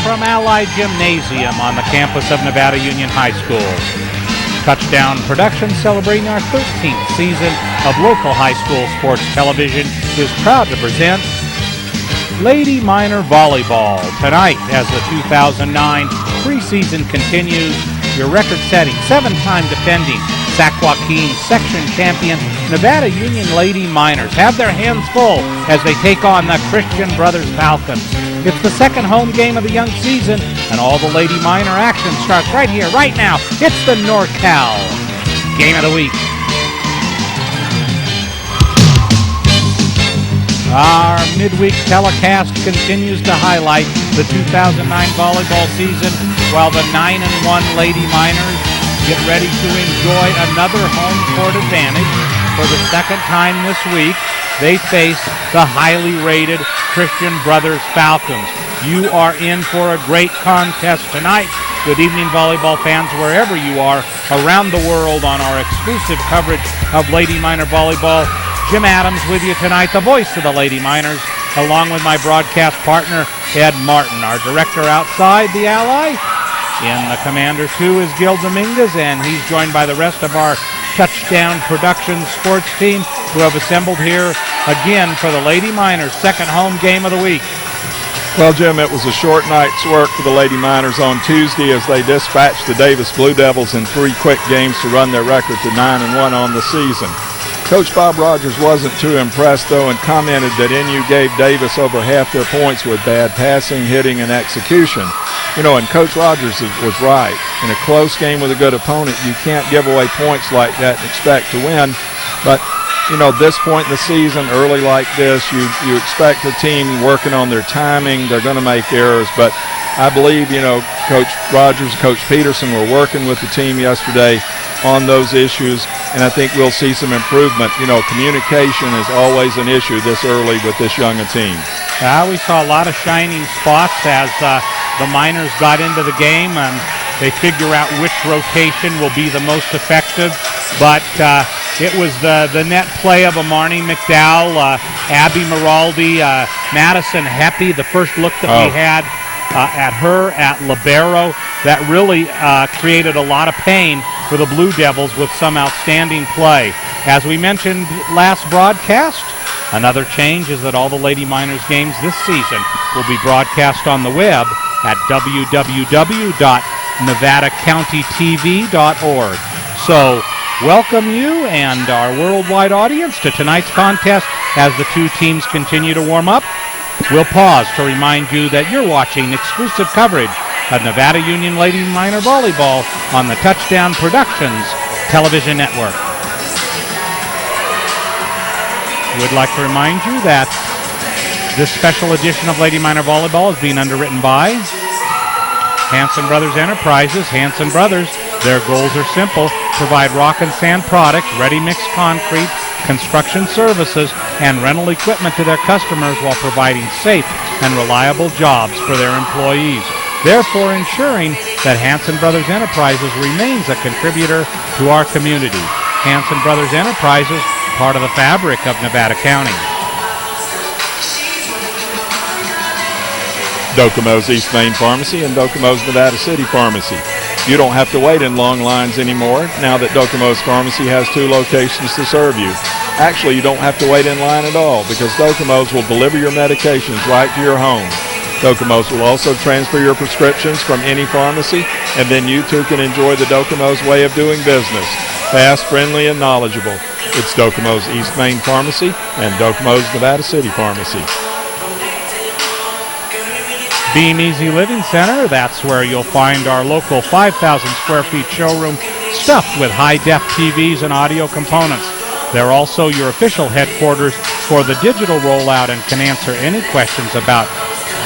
from Ali Gymnasium on the campus of Nevada Union High School. Touchdown Productions, celebrating our 13th season of local high school sports television, is proud to present Lady Miner Volleyball. Tonight, as the 2009 preseason continues, your record-setting, 7-time defending Sac Joaquin section champion Nevada Union Lady Miners have their hands full as they take on the Christian Brothers Falcons. It's the second home game of the young season, and all the Lady Miner action starts right here, right now. It's the NorCal Game of the Week. Our midweek telecast continues to highlight the 2009 volleyball season, while the 9-1 Lady Miners get ready to enjoy another home court advantage. For the second time this week, they face the highly rated Christian Brothers Falcons. You are in for a great contest tonight. Good evening, volleyball fans, wherever you are around the world on our exclusive coverage of Lady Miner Volleyball. Jim Adams with you tonight, the voice of the Lady Miners, along with my broadcast partner, Ed Martin. Our director outside the Ally in the Commander 2 is Gil Dominguez, and he's joined by the rest of our Touchdown Productions sports team who have assembled here again for the Lady Miners' second home game of the week. Well, Jim, it was a short night's work for the Lady Miners on Tuesday as they dispatched the Davis Blue Devils in 3 quick games to run their record to 9-1 on the season. Coach Bob Rogers wasn't too impressed, though, and commented that NU gave Davis over half their points with bad passing, hitting, and execution. You know, and Coach Rogers was right. In a close game with a good opponent, you can't give away points like that and expect to win. But, you know, this point in the season, early like this, you expect the team working on their timing. They're going to make errors. But I believe, you know, Coach Rogers and Coach Peterson were working with the team yesterday on those issues, and I think we'll see some improvement. You know, communication is always an issue this early with this young a team. We saw a lot of shining spots as the Miners got into the game, and they figure out which rotation will be the most effective. But it was the net play of Amarni McDowell, Abby Miraldi, Madison Heppy, the first look that we had at her at libero, that really created a lot of pain for the Blue Devils with some outstanding play. As we mentioned last broadcast, another change is that all the Lady Miners games this season will be broadcast on the web at www.nevadacountytv.org. So welcome you and our worldwide audience to tonight's contest as the two teams continue to warm up. We'll pause to remind you that you're watching exclusive coverage of Nevada Union Lady Miner Volleyball on the Touchdown Productions television network. We'd like to remind you that this special edition of Lady Miner Volleyball is being underwritten by Hanson Brothers Enterprises. Hanson Brothers, their goals are simple: provide rock and sand products, ready-mix concrete, construction services, and rental equipment to their customers while providing safe and reliable jobs for their employees, therefore ensuring that Hanson Brothers Enterprises remains a contributor to our community. Hanson Brothers Enterprises, part of the fabric of Nevada County. Docomo's East Main Pharmacy and Docomo's Nevada City Pharmacy. You don't have to wait in long lines anymore now that Docomo's Pharmacy has 2 locations to serve you. Actually, you don't have to wait in line at all because Docomo's will deliver your medications right to your home. Docomo's will also transfer your prescriptions from any pharmacy, and then you too can enjoy the Docomo's way of doing business. Fast, friendly, and knowledgeable. It's Docomo's East Main Pharmacy and Docomo's Nevada City Pharmacy. Beam Easy Living Center, that's where you'll find our local 5,000 square feet showroom stuffed with high-def TVs and audio components. They're also your official headquarters for the digital rollout and can answer any questions about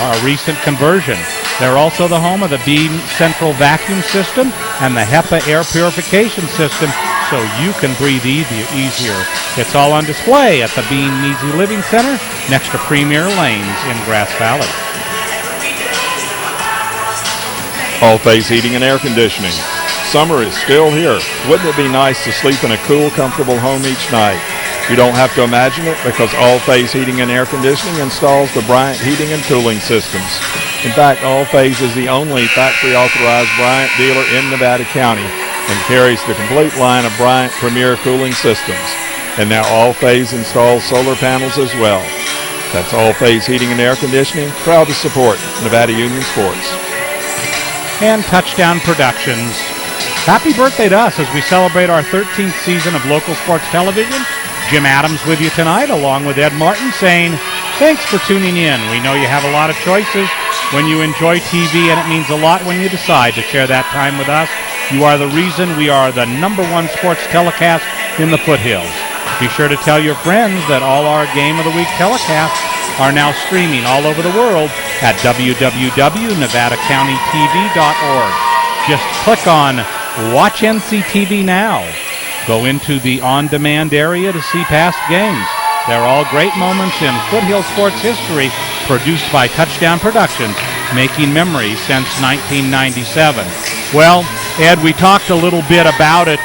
our recent conversion. They're also the home of the Beam Central Vacuum System and the HEPA Air Purification System, so you can breathe easier. It's all on display at the Beam Easy Living Center next to Premier Lanes in Grass Valley. All-Phase Heating and Air Conditioning. Summer is still here. Wouldn't it be nice to sleep in a cool, comfortable home each night? You don't have to imagine it because All-Phase Heating and Air Conditioning installs the Bryant heating and cooling systems. In fact, All-Phase is the only factory-authorized Bryant dealer in Nevada County and carries the complete line of Bryant Premier cooling systems. And now All-Phase installs solar panels as well. That's All-Phase Heating and Air Conditioning, proud to support Nevada Union Sports. And Touchdown Productions. Happy birthday to us as we celebrate our 13th season of local sports television. Jim Adams with you tonight, along with Ed Martin, saying thanks for tuning in. We know you have a lot of choices when you enjoy TV, and it means a lot when you decide to share that time with us. You are the reason we are the #1 sports telecast in the foothills. Be sure to tell your friends that all our Game of the Week telecasts are now streaming all over the world at www.nevadacountytv.org. Just click on Watch NCTV Now. Go into the on-demand area to see past games. They're all great moments in foothill sports history, produced by Touchdown Productions, making memories since 1997. Well, Ed, we talked a little bit about it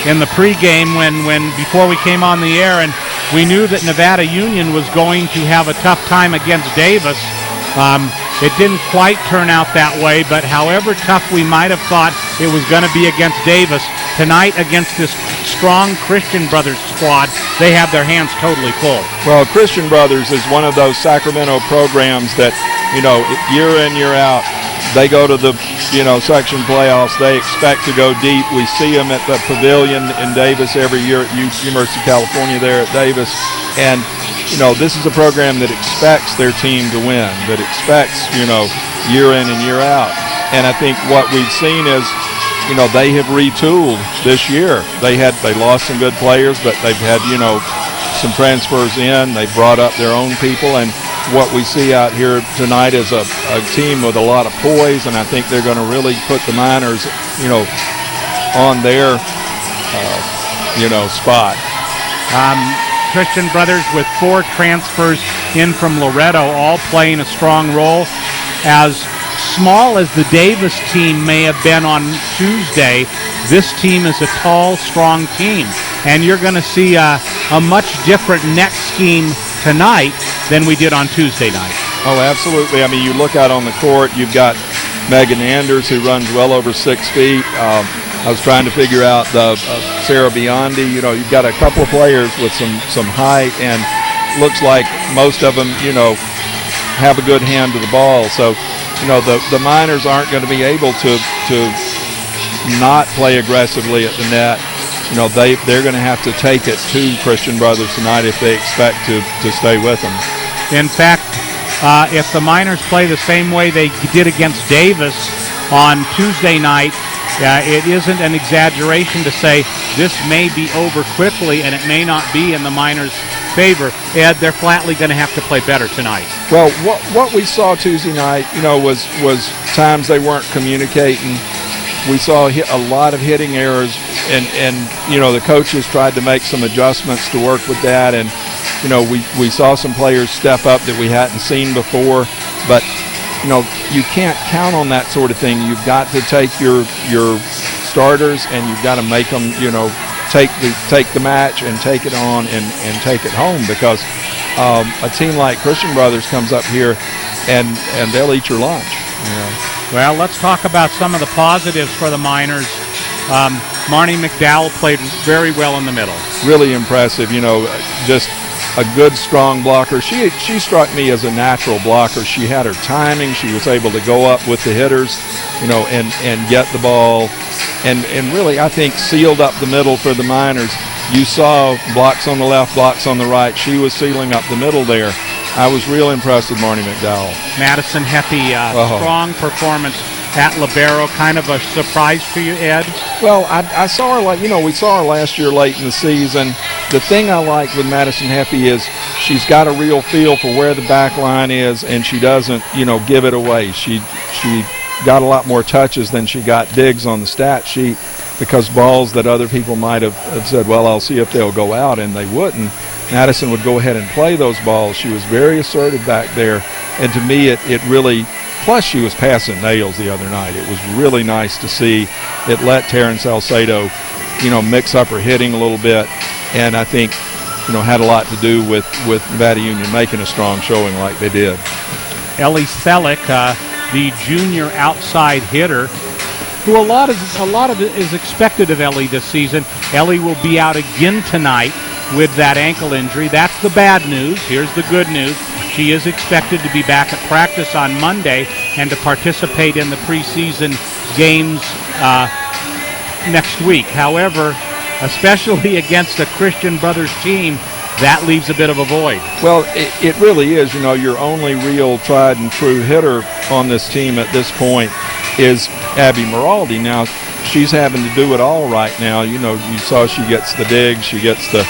in the pregame when before we came on the air, and we knew that Nevada Union was going to have a tough time against Davis. It didn't quite turn out that way, but however tough we might have thought it was going to be against Davis, tonight against this strong Christian Brothers squad, they have their hands totally full. Well, Christian Brothers is one of those Sacramento programs that, year in, year out, they go to the, section playoffs. They expect to go deep. We see them at the Pavilion in Davis every year at University of California there at Davis. And, this is a program that expects their team to win, that expects, year in and year out. And I think what we've seen is, they have retooled this year. They lost some good players, but they've had, some transfers in. They've brought up their own people. And what we see out here tonight is a team with a lot of poise, and I think they're going to really put the Miners, on their, spot. Christian Brothers with 4 transfers in from Loretto, all playing a strong role. As small as the Davis team may have been on Tuesday, this team is a tall, strong team. And you're going to see a much different net scheme tonight than we did on Tuesday night. Oh, absolutely. I mean, you look out on the court, you've got Megan Anders, who runs well over 6 feet. I was trying to figure out the Sarah Biondi. You've got a couple of players with some height, and looks like most of them, have a good hand to the ball. So, the Miners aren't going to be able to not play aggressively at the net. They're going to have to take it to Christian Brothers tonight if they expect to stay with them. In fact, if the Miners play the same way they did against Davis on Tuesday night, it isn't an exaggeration to say this may be over quickly, and it may not be in the Miners' favor. Ed, they're flatly going to have to play better tonight. Well, what we saw Tuesday night, was times they weren't communicating. We saw a lot of hitting errors, and the coaches tried to make some adjustments to work with that, and we saw some players step up that we hadn't seen before, but you can't count on that sort of thing. You've got to take your starters, and you've got to make them, take the match and take it on and take it home, because a team like Christian Brothers comes up here and they'll eat your lunch. Well, let's talk about some of the positives for the Miners. Marnie McDowell played very well in the middle. Really impressive, just a good, strong blocker. She struck me as a natural blocker. She had her timing. She was able to go up with the hitters, and get the ball, and really, I think, sealed up the middle for the Miners. You saw blocks on the left, blocks on the right. She was sealing up the middle there. I was real impressed with Marnie McDowell. Madison Heppy, strong performance at libero. Kind of a surprise to you, Ed? Well, I saw her, we saw her last year late in the season. The thing I like with Madison Heppy is she's got a real feel for where the back line is, and she doesn't, give it away. She got a lot more touches than she got digs on the stat sheet, because balls that other people might have said, well, I'll see if they'll go out, and they wouldn't. Madison would go ahead and play those balls. She was very assertive back there, and to me it really, plus she was passing nails the other night. It was really nice to see. It let Taryn Salcedo, mix up her hitting a little bit, and I think, had a lot to do with Nevada Union making a strong showing like they did. Ellie Selleck, the junior outside hitter, who a lot of it is expected of Ellie this season. Ellie will be out again tonight with that ankle injury. That's the bad news. Here's the good news. She is expected to be back at practice on Monday and to participate in the preseason games next week. However, especially against a Christian Brothers team, that leaves a bit of a void. Well, it really is. Your only real tried and true hitter on this team at this point is Abby Miraldi. Now, she's having to do it all right now. You saw she gets the digs, she gets the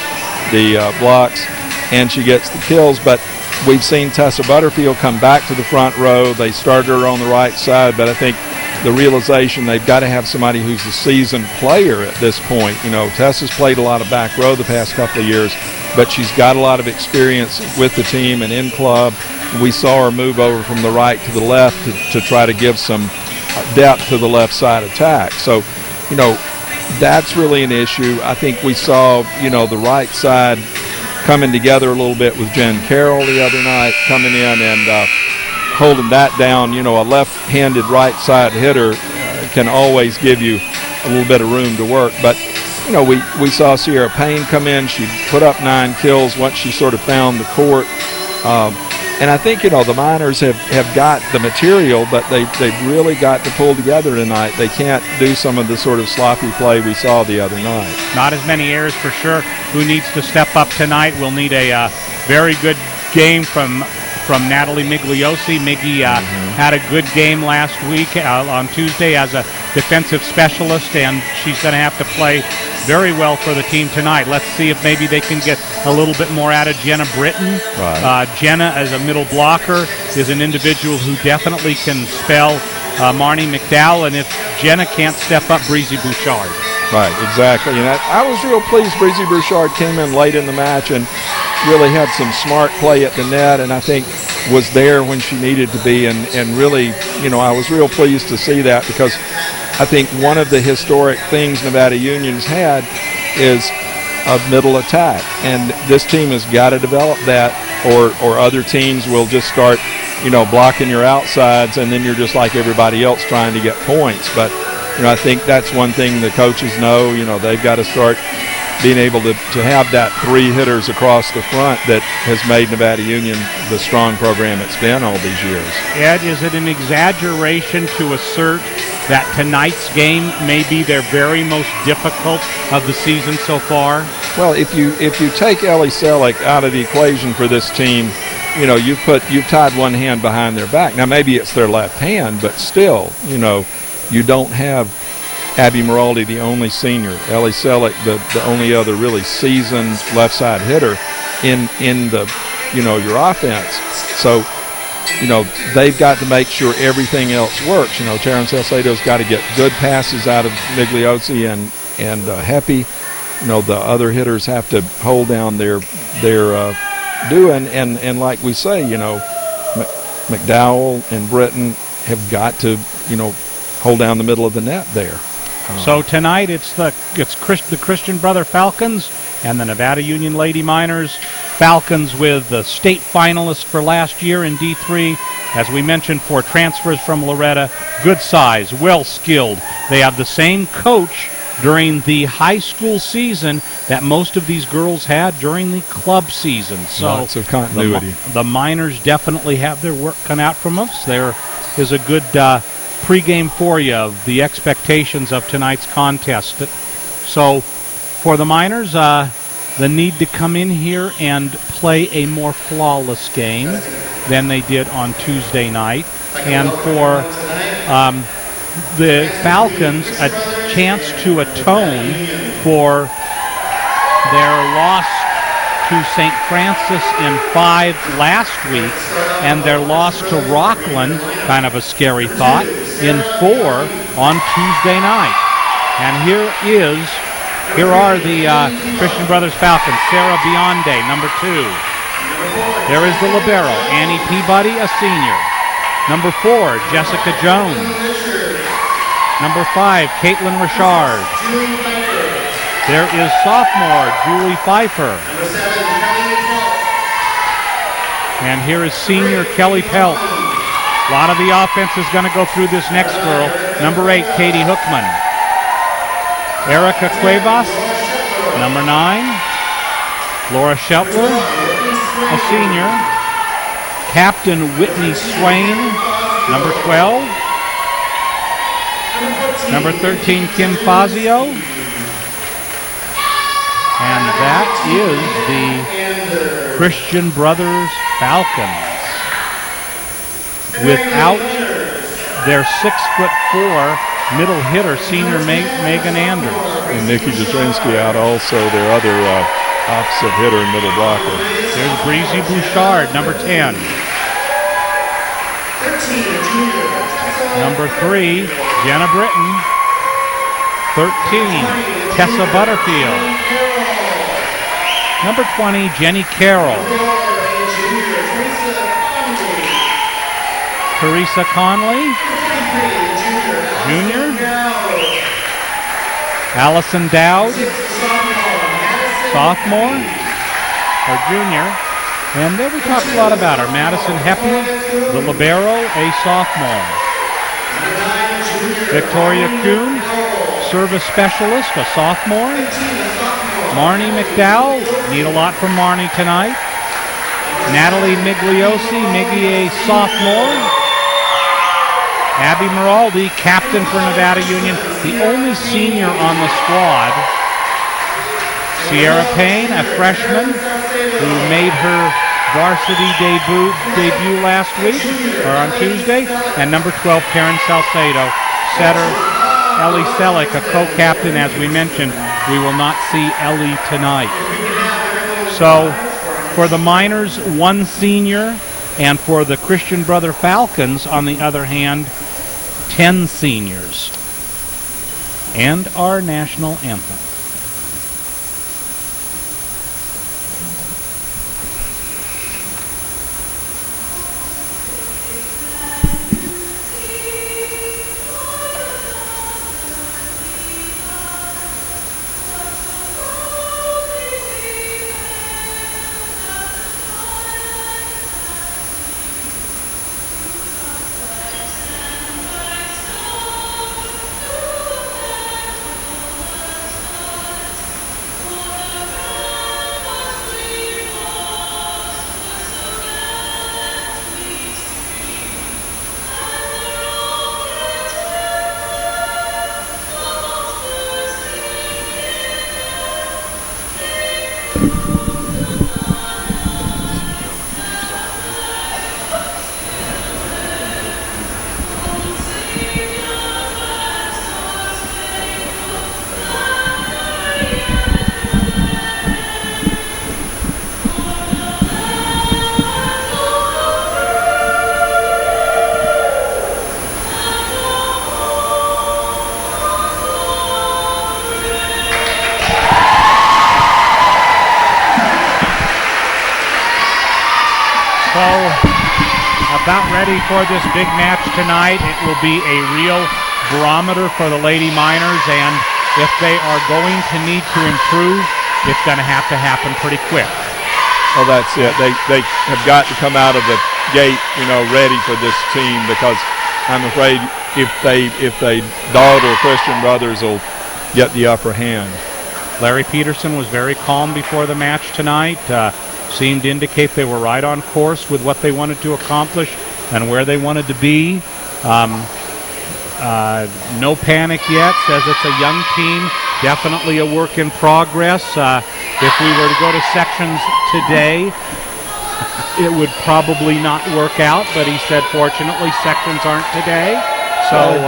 blocks, and she gets the kills. But we've seen Tessa Butterfield come back to the front row. They started her on the right side, but I think the realization they've got to have somebody who's a seasoned player at this point. Tessa's played a lot of back row the past couple of years, but she's got a lot of experience with the team and in club. We saw her move over from the right to the left to try to give some depth to the left side attack. So, that's really an issue. I think we saw, the right side coming together a little bit with Jen Carroll the other night, coming in and holding that down. A left-handed right side hitter can always give you a little bit of room to work. But, we saw Sierra Payne come in. She put up 9 kills once she sort of found the court. And I think, the Miners have got the material, but they've really got to pull together tonight. They can't do some of the sort of sloppy play we saw the other night. Not as many errors for sure. Who needs to step up tonight? We'll need a very good game from Natalie Migliosi. Miggy had a good game last week on Tuesday as a defensive specialist, and she's going to have to play very well for the team tonight. Let's see if maybe they can get a little bit more out of Jenna Britton. Right. Jenna, as a middle blocker, is an individual who definitely can spell Marnie McDowell, and if Jenna can't step up, Breezy Bouchard. Right, exactly. And I was real pleased Breezy Bouchard came in late in the match and really had some smart play at the net, and I think was there when she needed to be, and really, I was real pleased to see that, because I think one of the historic things Nevada Union's had is a middle attack, and this team has got to develop that, or other teams will just start, blocking your outsides, and then you're just like everybody else trying to get points. But, I think that's one thing the coaches know. They've got to start being able to have that 3 hitters across the front that has made Nevada Union the strong program it's been all these years. Ed, is it an exaggeration to assert that tonight's game may be their very most difficult of the season so far? Well, if you take Ellie Selleck out of the equation for this team, you've tied one hand behind their back. Now maybe it's their left hand, but still, you don't have Abby Miraldi, the only senior, Ellie Selleck, the only other really seasoned left side hitter in the your offense. So they've got to make sure everything else works. Taryn Salcedo's got to get good passes out of Migliosi and Heppy. The other hitters have to hold down their doing, and like we say, McDowell and Britton have got to hold down the middle of the net there. So tonight it's the Christian Brother Falcons and the Nevada Union Lady Miners. Falcons with the state finalist for last year in D3. As we mentioned, 4 transfers from Loretta. Good size, well skilled. They have the same coach during the high school season that most of these girls had during the club season. So lots of continuity. The Miners definitely have their work cut out from us. There is a good pregame for you of the expectations of tonight's contest. So for the Miners, the need to come in here and play a more flawless game than they did on Tuesday night. And for the Falcons, a chance to atone for their loss to St. Francis in 5 last week and their loss to Rockland, kind of a scary thought, in 4 on Tuesday night. And here are the Christian Brothers Falcons. Sarah Bionde, number 2. There is the libero, Annie Peabody, a senior. Number 4, Jessica Jones. Number 5, Caitlin Richard. There is sophomore Julie Pfeiffer. And here is senior Kelly Pelt. A lot of the offense is going to go through this next girl. Number 8, Katie Hookman. Erica Cuevas, number 9. Laura Sheltler, a senior. Captain Whitney Swain, number 12. Number 13, Kim Fazio. And that is the Christian Brothers Falcons. Without their 6'4" middle hitter, senior Megan Anders. And Nikki Jasinski out also, their other opposite hitter and middle blocker. There's Breezy Bouchard, number 10. Number 3, Jenna Britton. 13, Tessa Butterfield. Number 20, Jenny Carroll. Teresa Conley, junior. Allison Dowd, sophomore or junior. And then we talked a lot about her. Madison Heppy, the libero, a sophomore. Victoria Kuhn, service specialist, a sophomore. Marnie McDowell, need a lot from Marnie tonight. Natalie Migliosi, Miggy, a sophomore. Abby Miraldi, captain for Nevada Union, the only senior on the squad. Sierra Payne, a freshman who made her varsity debut last week, or on Tuesday. And number 12, Karen Salcedo, setter. Ellie Selleck, a co-captain, as we mentioned. We will not see Ellie tonight. So for the Miners, 1 senior, and for the Christian Brother Falcons, on the other hand, 10 seniors. And our national anthem. About ready for this big match tonight. It will be a real barometer for the Lady Miners, and if they are going to need to improve, it's going to happen pretty quick. Well, that's it. They have got to come out of the gate, ready for this team, because I'm afraid if they dawdle, Christian Brothers will get the upper hand. Larry Peterson was very calm before the match tonight. Seemed to indicate they were right on course with what they wanted to accomplish and where they wanted to be. No panic yet, says it's a young team, definitely a work in progress. If we were to go to sections today, it would probably not work out, but he said fortunately sections aren't today. So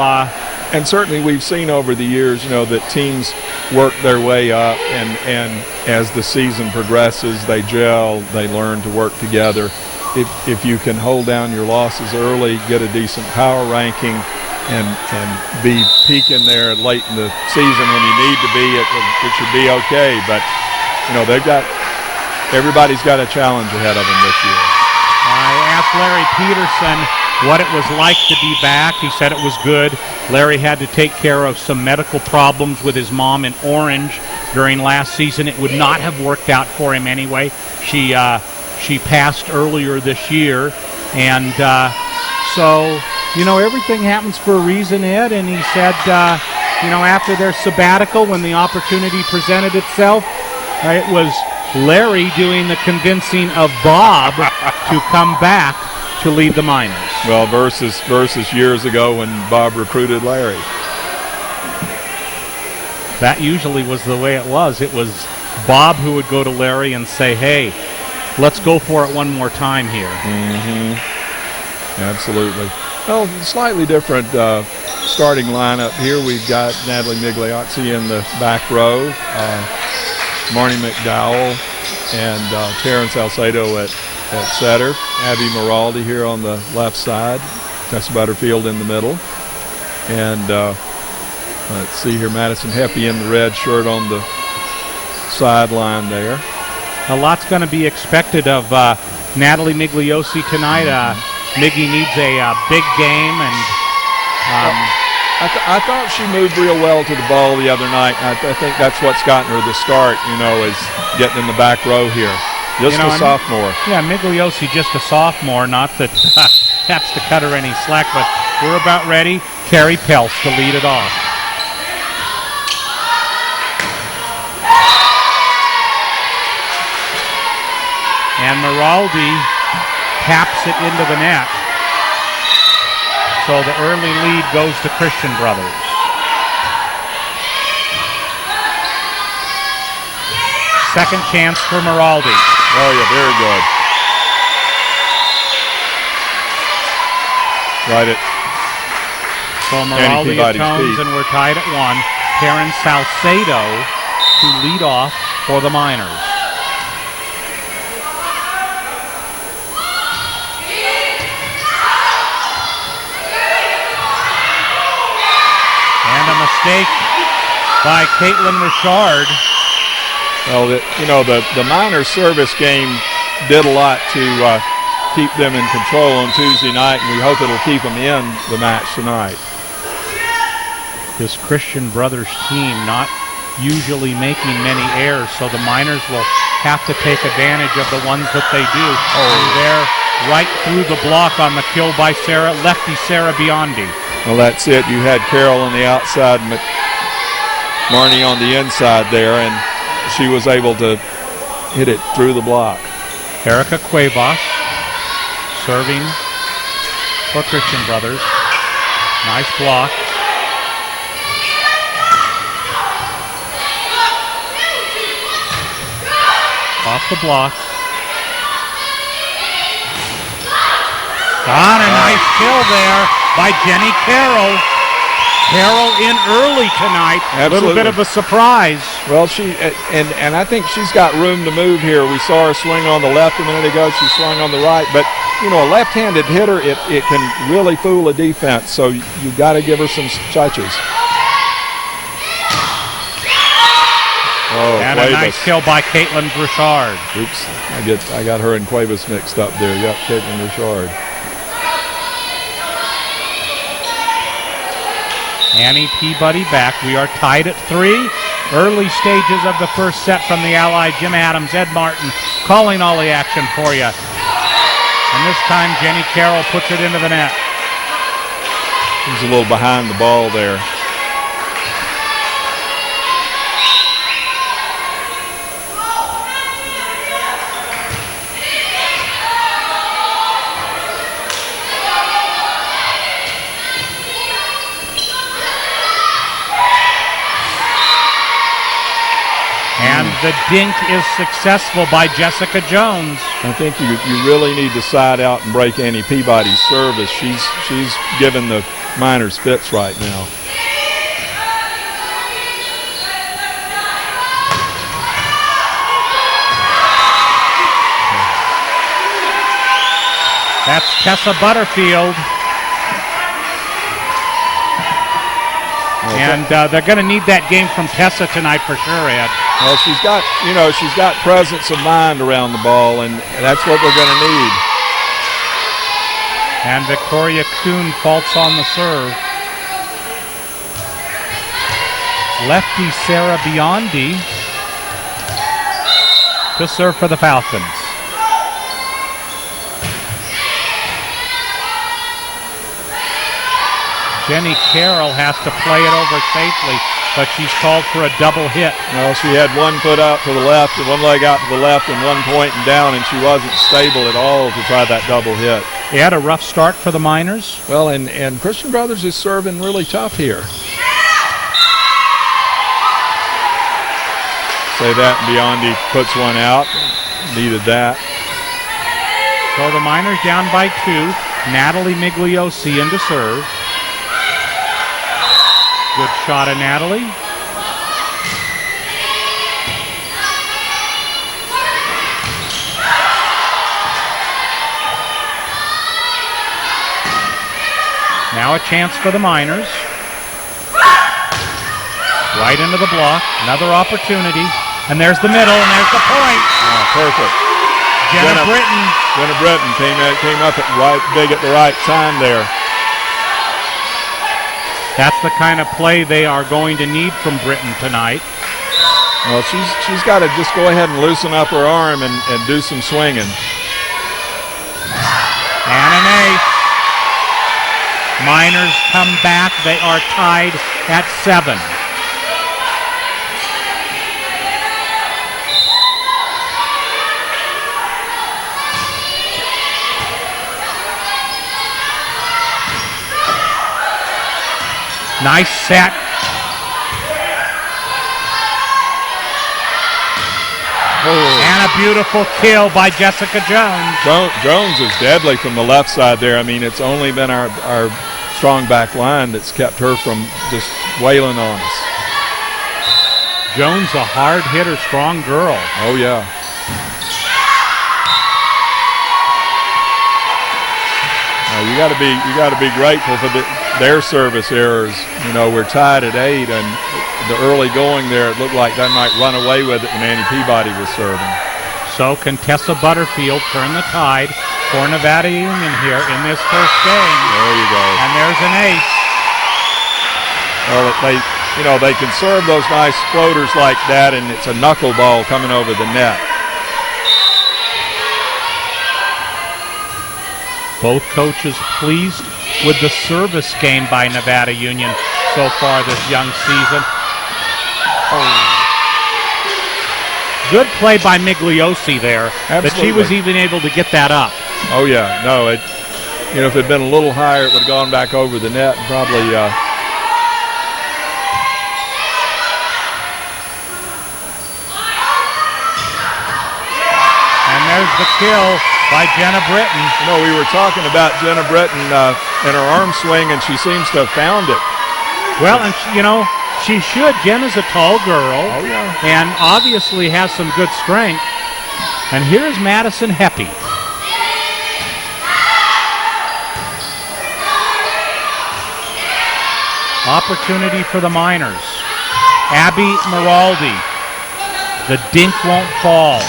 and certainly we've seen over the years, that teams work their way up, and as the season progresses, they gel, they learn to work together. If you can hold down your losses early, get a decent power ranking, and be peaking there late in the season when you need to be, it should be okay. But everybody's got a challenge ahead of them this year. I asked Larry Peterson what it was like to be back. He said it was good. Larry had to take care of some medical problems with his mom in Orange during last season. It would not have worked out for him anyway. She passed earlier this year, and so, everything happens for a reason, Ed, and he said, after their sabbatical, when the opportunity presented itself, it was Larry doing the convincing of Bob to come back to lead the Miners. Well, versus years ago when Bob recruited Larry. That usually was the way it was. It was Bob who would go to Larry and say, hey, let's go for it one more time here. Mm-hmm. Absolutely. Well, slightly different starting lineup here. We've got Natalie Migliozzi in the back row, Marnie McDowell and Terrence Alcedo at setter, Abby Miraldi here on the left side, Tessa Butterfield in the middle, and let's see here, Madison Heppy in the red shirt on the sideline there. A lot's going to be expected of Natalie Migliozzi tonight. Miggy needs a big game, and I thought she moved real well to the ball the other night. I think that's what's gotten her the start, is getting in the back row here. Just a sophomore. Yeah, Migliozzi just a sophomore. Not that that's to cut her any slack, but we're about ready. Carrie Peltz to lead it off. And Miraldi taps it into the net. So the early lead goes to Christian Brothers. Second chance for Miraldi. Oh, yeah, very good. Right at so Miraldi atones, and we're tied at 1. Karen Salcedo to lead off for the Miners. And a mistake by Caitlin Richard. Well, the Miners service game did a lot to keep them in control on Tuesday night, and we hope it'll keep them in the match tonight. This Christian Brothers team not usually making many errors, so the Miners will have to take advantage of the ones that they do. And they're right through the block on the kill by lefty Sarah Biondi. Well, that's it. You had Carol on the outside, Marnie on the inside there, and she was able to hit it through the block. Erica Cuevas serving for Christian Brothers. Nice block. Off the block. On a nice kill there by Jenny Carroll. Carroll in early tonight. A little bit of a surprise. Well, and I think she's got room to move here. We saw her swing on the left a minute ago. She swung on the right. But, a left-handed hitter, it can really fool a defense. So you got to give her some touches. Oh, and Cuevas. A nice kill by Caitlin Richard. Oops, I got her and Cuevas mixed up there. Yep, Caitlin Richard. Annie Peabody back. We are tied at 3. Early stages of the first set from the Ally. Jim Adams, Ed Martin calling all the action for you. And this time Jenny Carroll puts it into the net. He's a little behind the ball there. And the dink is successful by Jessica Jones. I think you really need to side out and break Annie Peabody's service. She's giving the Miners fits right now. That's Tessa Butterfield. And they're going to need that game from Tessa tonight for sure, Ed. Well, she's got presence of mind around the ball, and that's what they're going to need. And Victoria Kuhn faults on the serve. Lefty Sarah Biondi to serve for the Falcons. Jenny Carroll has to play it over safely, but she's called for a double hit. Well, she had one foot out to the left and one leg out to the left and one pointing down, and she wasn't stable at all to try that double hit. They had a rough start for the Miners. Well, and Christian Brothers is serving really tough here. Say that, and Biondi puts one out. Needed that. So the Miners down by 2. Natalie Migliosi in to serve. Good shot of Natalie. Now a chance for the Miners. Right into the block. Another opportunity. And there's the middle, and there's the point. Oh, perfect. Jenna Britton came up big at the right time there. That's the kind of play they are going to need from Britton tonight. Well, she's got to just go ahead and loosen up her arm and do some swinging. And an ace. Miners come back. They are tied at 7. Nice set. And a beautiful kill by Jessica Jones. Jones is deadly from the left side there. I mean, it's only been our strong back line that's kept her from just wailing on us. Jones, a hard hitter, strong girl. Oh, yeah. You got to be grateful for their service errors. You know, we're tied at 8, and the early going there, it looked like they might run away with it when Annie Peabody was serving. So can Tessa Butterfield turn the tide for Nevada Union here in this first game. There you go. And there's an ace. Well, they can serve those nice floaters like that, and it's a knuckleball coming over the net. Both coaches pleased with the service game by Nevada Union so far this young season. Oh. Good play by Migliosi there. Absolutely. But she was even able to get that up. Oh, yeah. No, if it had been a little higher, it would have gone back over the net and probably and there's the kill by Jenna Britton. You know, we were talking about Jenna Britton and her arm swing, and she seems to have found it. Well, and she should. Jenna's a tall girl. Oh, yeah. And obviously has some good strength. And here's Madison Heppy. Opportunity for the Miners. Abby Miraldi. The dink won't fall.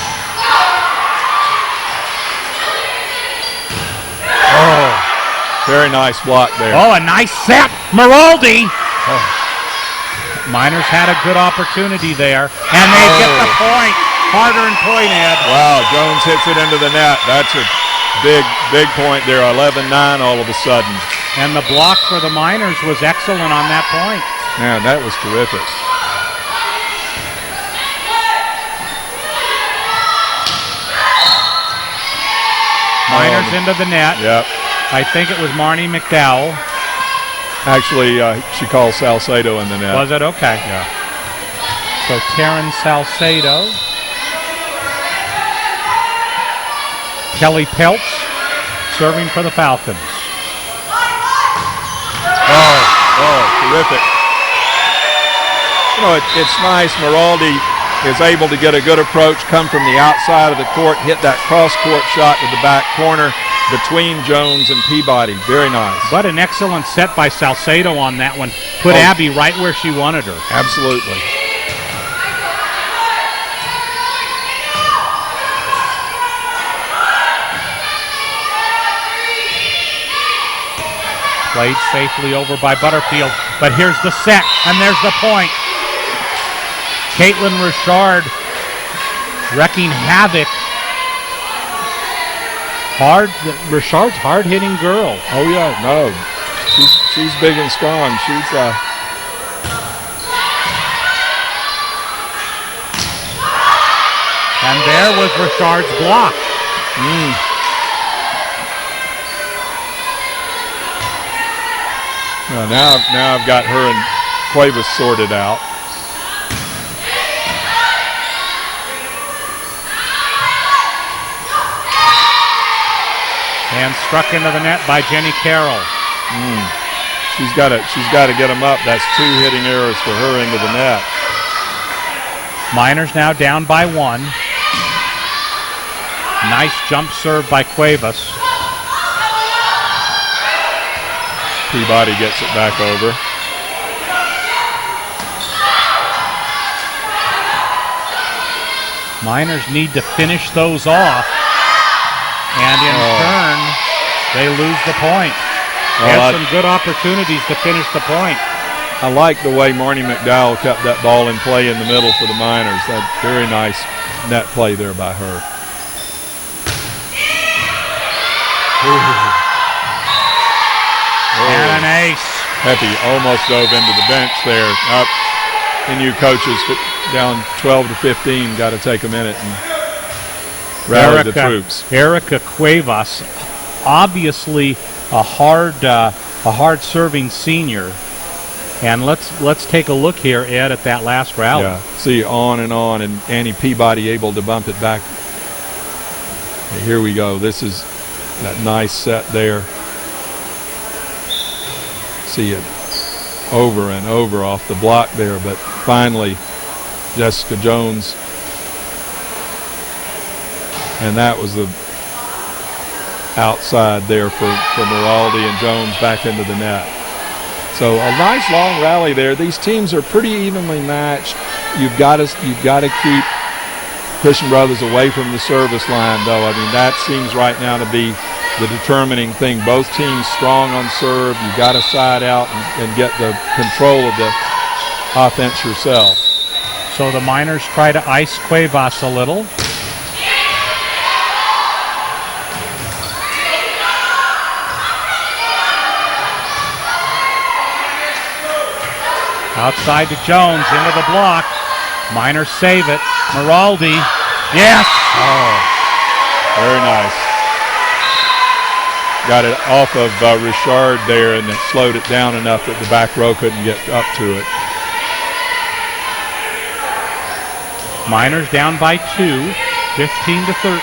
Oh, very nice block there. Oh, a nice set. Miraldi. Oh. Miners had a good opportunity there, and they get the point. Harder point, Ed. Wow, Jones hits it into the net. That's a big point there, 11-9 all of a sudden. And the block for the Miners was excellent on that point. Man, that was terrific. Miners into the net. Yep. I think it was Marnie McDowell. Actually, she called Salcedo in the net. Was it? Okay. Yeah. So Taryn Salcedo. Kelly Peltz serving for the Falcons. Oh, terrific. You know, it's nice. Miraldi is able to get a good approach, come from the outside of the court, hit that cross-court shot to the back corner between Jones and Peabody. Very nice. But an excellent set by Salcedo on that one. Put Abby right where she wanted her. Absolutely. Played safely over by Butterfield. But here's the set, and there's the point. Caitlin Richard wrecking havoc. Richard's hard-hitting girl. Oh yeah, no, she's big and strong. She's and there was Richard's block. Well, now I've got her and Cuevas sorted out. And struck into the net by Jenny Carroll. She's got to get them up. That's 2 hitting errors for her into the net. Miners now down by 1. Nice jump serve by Cuevas. Peabody gets it back over. Miners need to finish those off. And in turn, they lose the point. They had some good opportunities to finish the point. I like the way Marnie McDowell kept that ball in play in the middle for the Miners. That very nice net play there by her. And an ace. Pepe almost dove into the bench there. Up, and you coaches down 12 to 15. Got to take a minute and rally the troops. Erica Cuevas, obviously a hard serving senior. And let's take a look here, Ed, at that last rally. Yeah, see on, and Annie Peabody able to bump it back. Here we go. This is that nice set there. See it over and over off the block there, but finally Jessica Jones, and that was the outside there for Miraldi, and Jones back into the net. So a nice long rally there. These teams are pretty evenly matched. You've got to keep Christian Brothers away from the service line, though. I mean, that seems right now to be the determining thing. Both teams strong on serve. You've got to side out and get the control of the offense yourself. So the Miners try to ice Cuevas a little. Outside to Jones, into the block. Miners save it. Miraldi, yes! Oh, very nice. Got it off of Richard there, and it slowed it down enough that the back row couldn't get up to it. Miners down by 2, 15 to 13.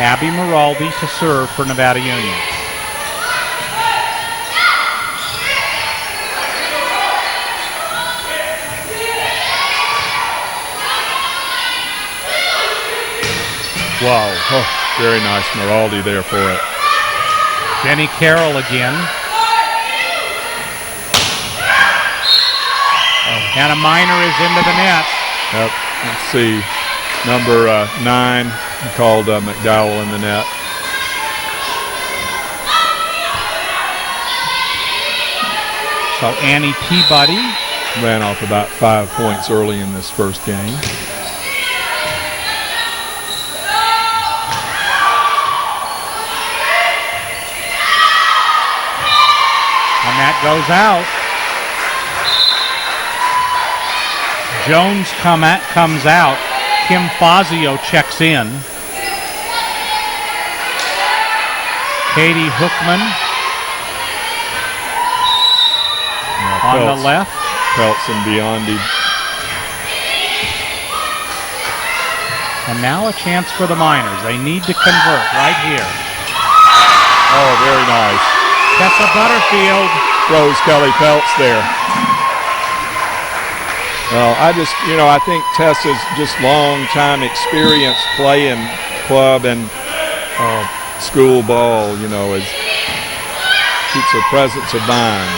Abby Miraldi to serve for Nevada Union. Wow, very nice Miraldi there for it. Jenny Carroll again. And a Miner is into the net. Yep, let's see. Number 9 called McDowell in the net. So Annie Peabody ran off about 5 points early in this first game. And that goes out. Jones comes out. Kim Fazio checks in. Katie Hookman on the left. Peltz and Biondi. And now a chance for the Miners. They need to convert right here. Oh, very nice. Tessa Butterfield throws Kelly Peltz there. Well, I think Tessa's just long time experience playing club and school ball, is keeps her presence of mind.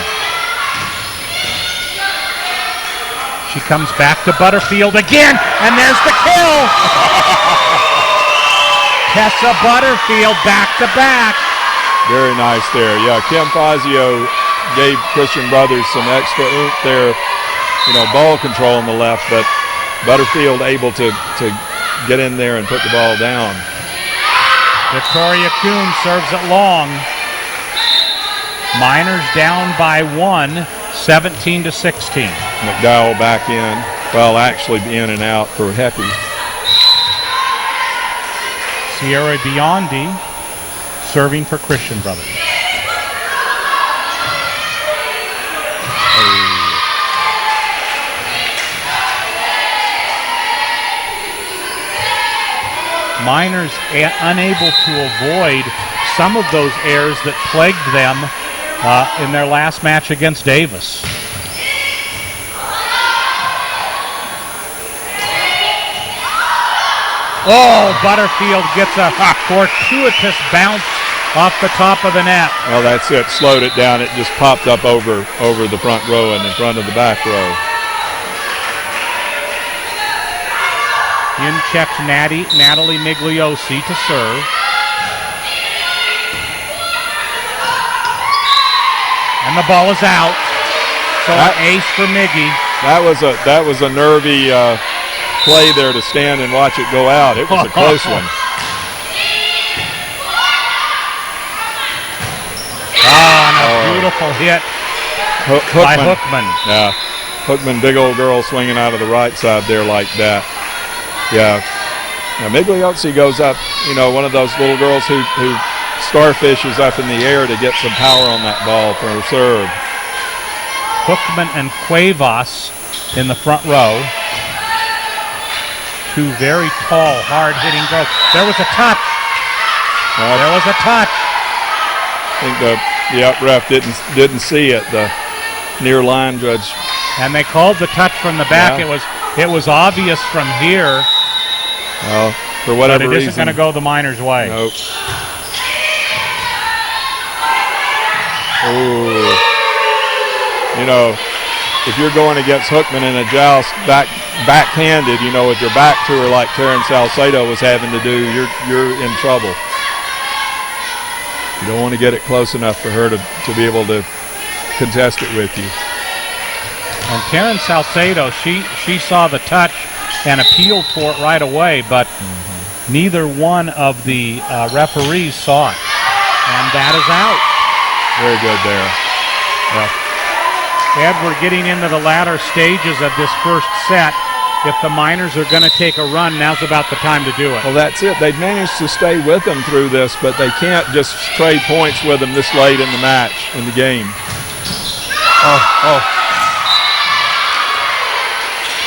She comes back to Butterfield again, and there's the kill. Tessa Butterfield back to back. Very nice there. Yeah, Kim Fazio gave Christian Brothers some extra oomph there. Ball control on the left, but Butterfield able to get in there and put the ball down. Victoria Kuhn serves it long. Miners down by 1, 17-16. McDowell back in. Well, actually in and out for Heppy. Sierra Biondi serving for Christian Brothers. Miners unable to avoid some of those errors that plagued them in their last match against Davis. Oh, Butterfield gets a fortuitous bounce off the top of the net. Well, that's it. Slowed it down. It just popped up over the front row and in front of the back row. In checks Natalie Migliosi to serve. And the ball is out. So an ace for Miggy. That was a nervy play there to stand and watch it go out. It was a close one. And a beautiful hit by Hookman. Yeah, Hookman, big old girl swinging out of the right side there like that. Yeah. Now Migliosi goes up, one of those little girls who starfishes up in the air to get some power on that ball for her serve. Hookman and Cuevas in the front row. Two very tall, hard-hitting girls. There was a touch. There was a touch. I think the up ref didn't see it, the near line judge. And they called the touch from the back. Yeah. It was obvious from here. For whatever reason. But it isn't going to go the Miners' way. Nope. Ooh. If you're going against Hookman in a joust backhanded, with your back to her like Terrence Salcedo was having to do, you're in trouble. You don't want to get it close enough for her to be able to contest it with you. And Terrence Salcedo, she saw the touch and appealed for it right away, but neither one of the referees saw it. And that is out. Very good there. Yeah. Ed, we're getting into the latter stages of this first set. If the Miners are going to take a run, now's about the time to do it. Well, that's it. They've managed to stay with them through this, but they can't just trade points with them this late in the match, in the game.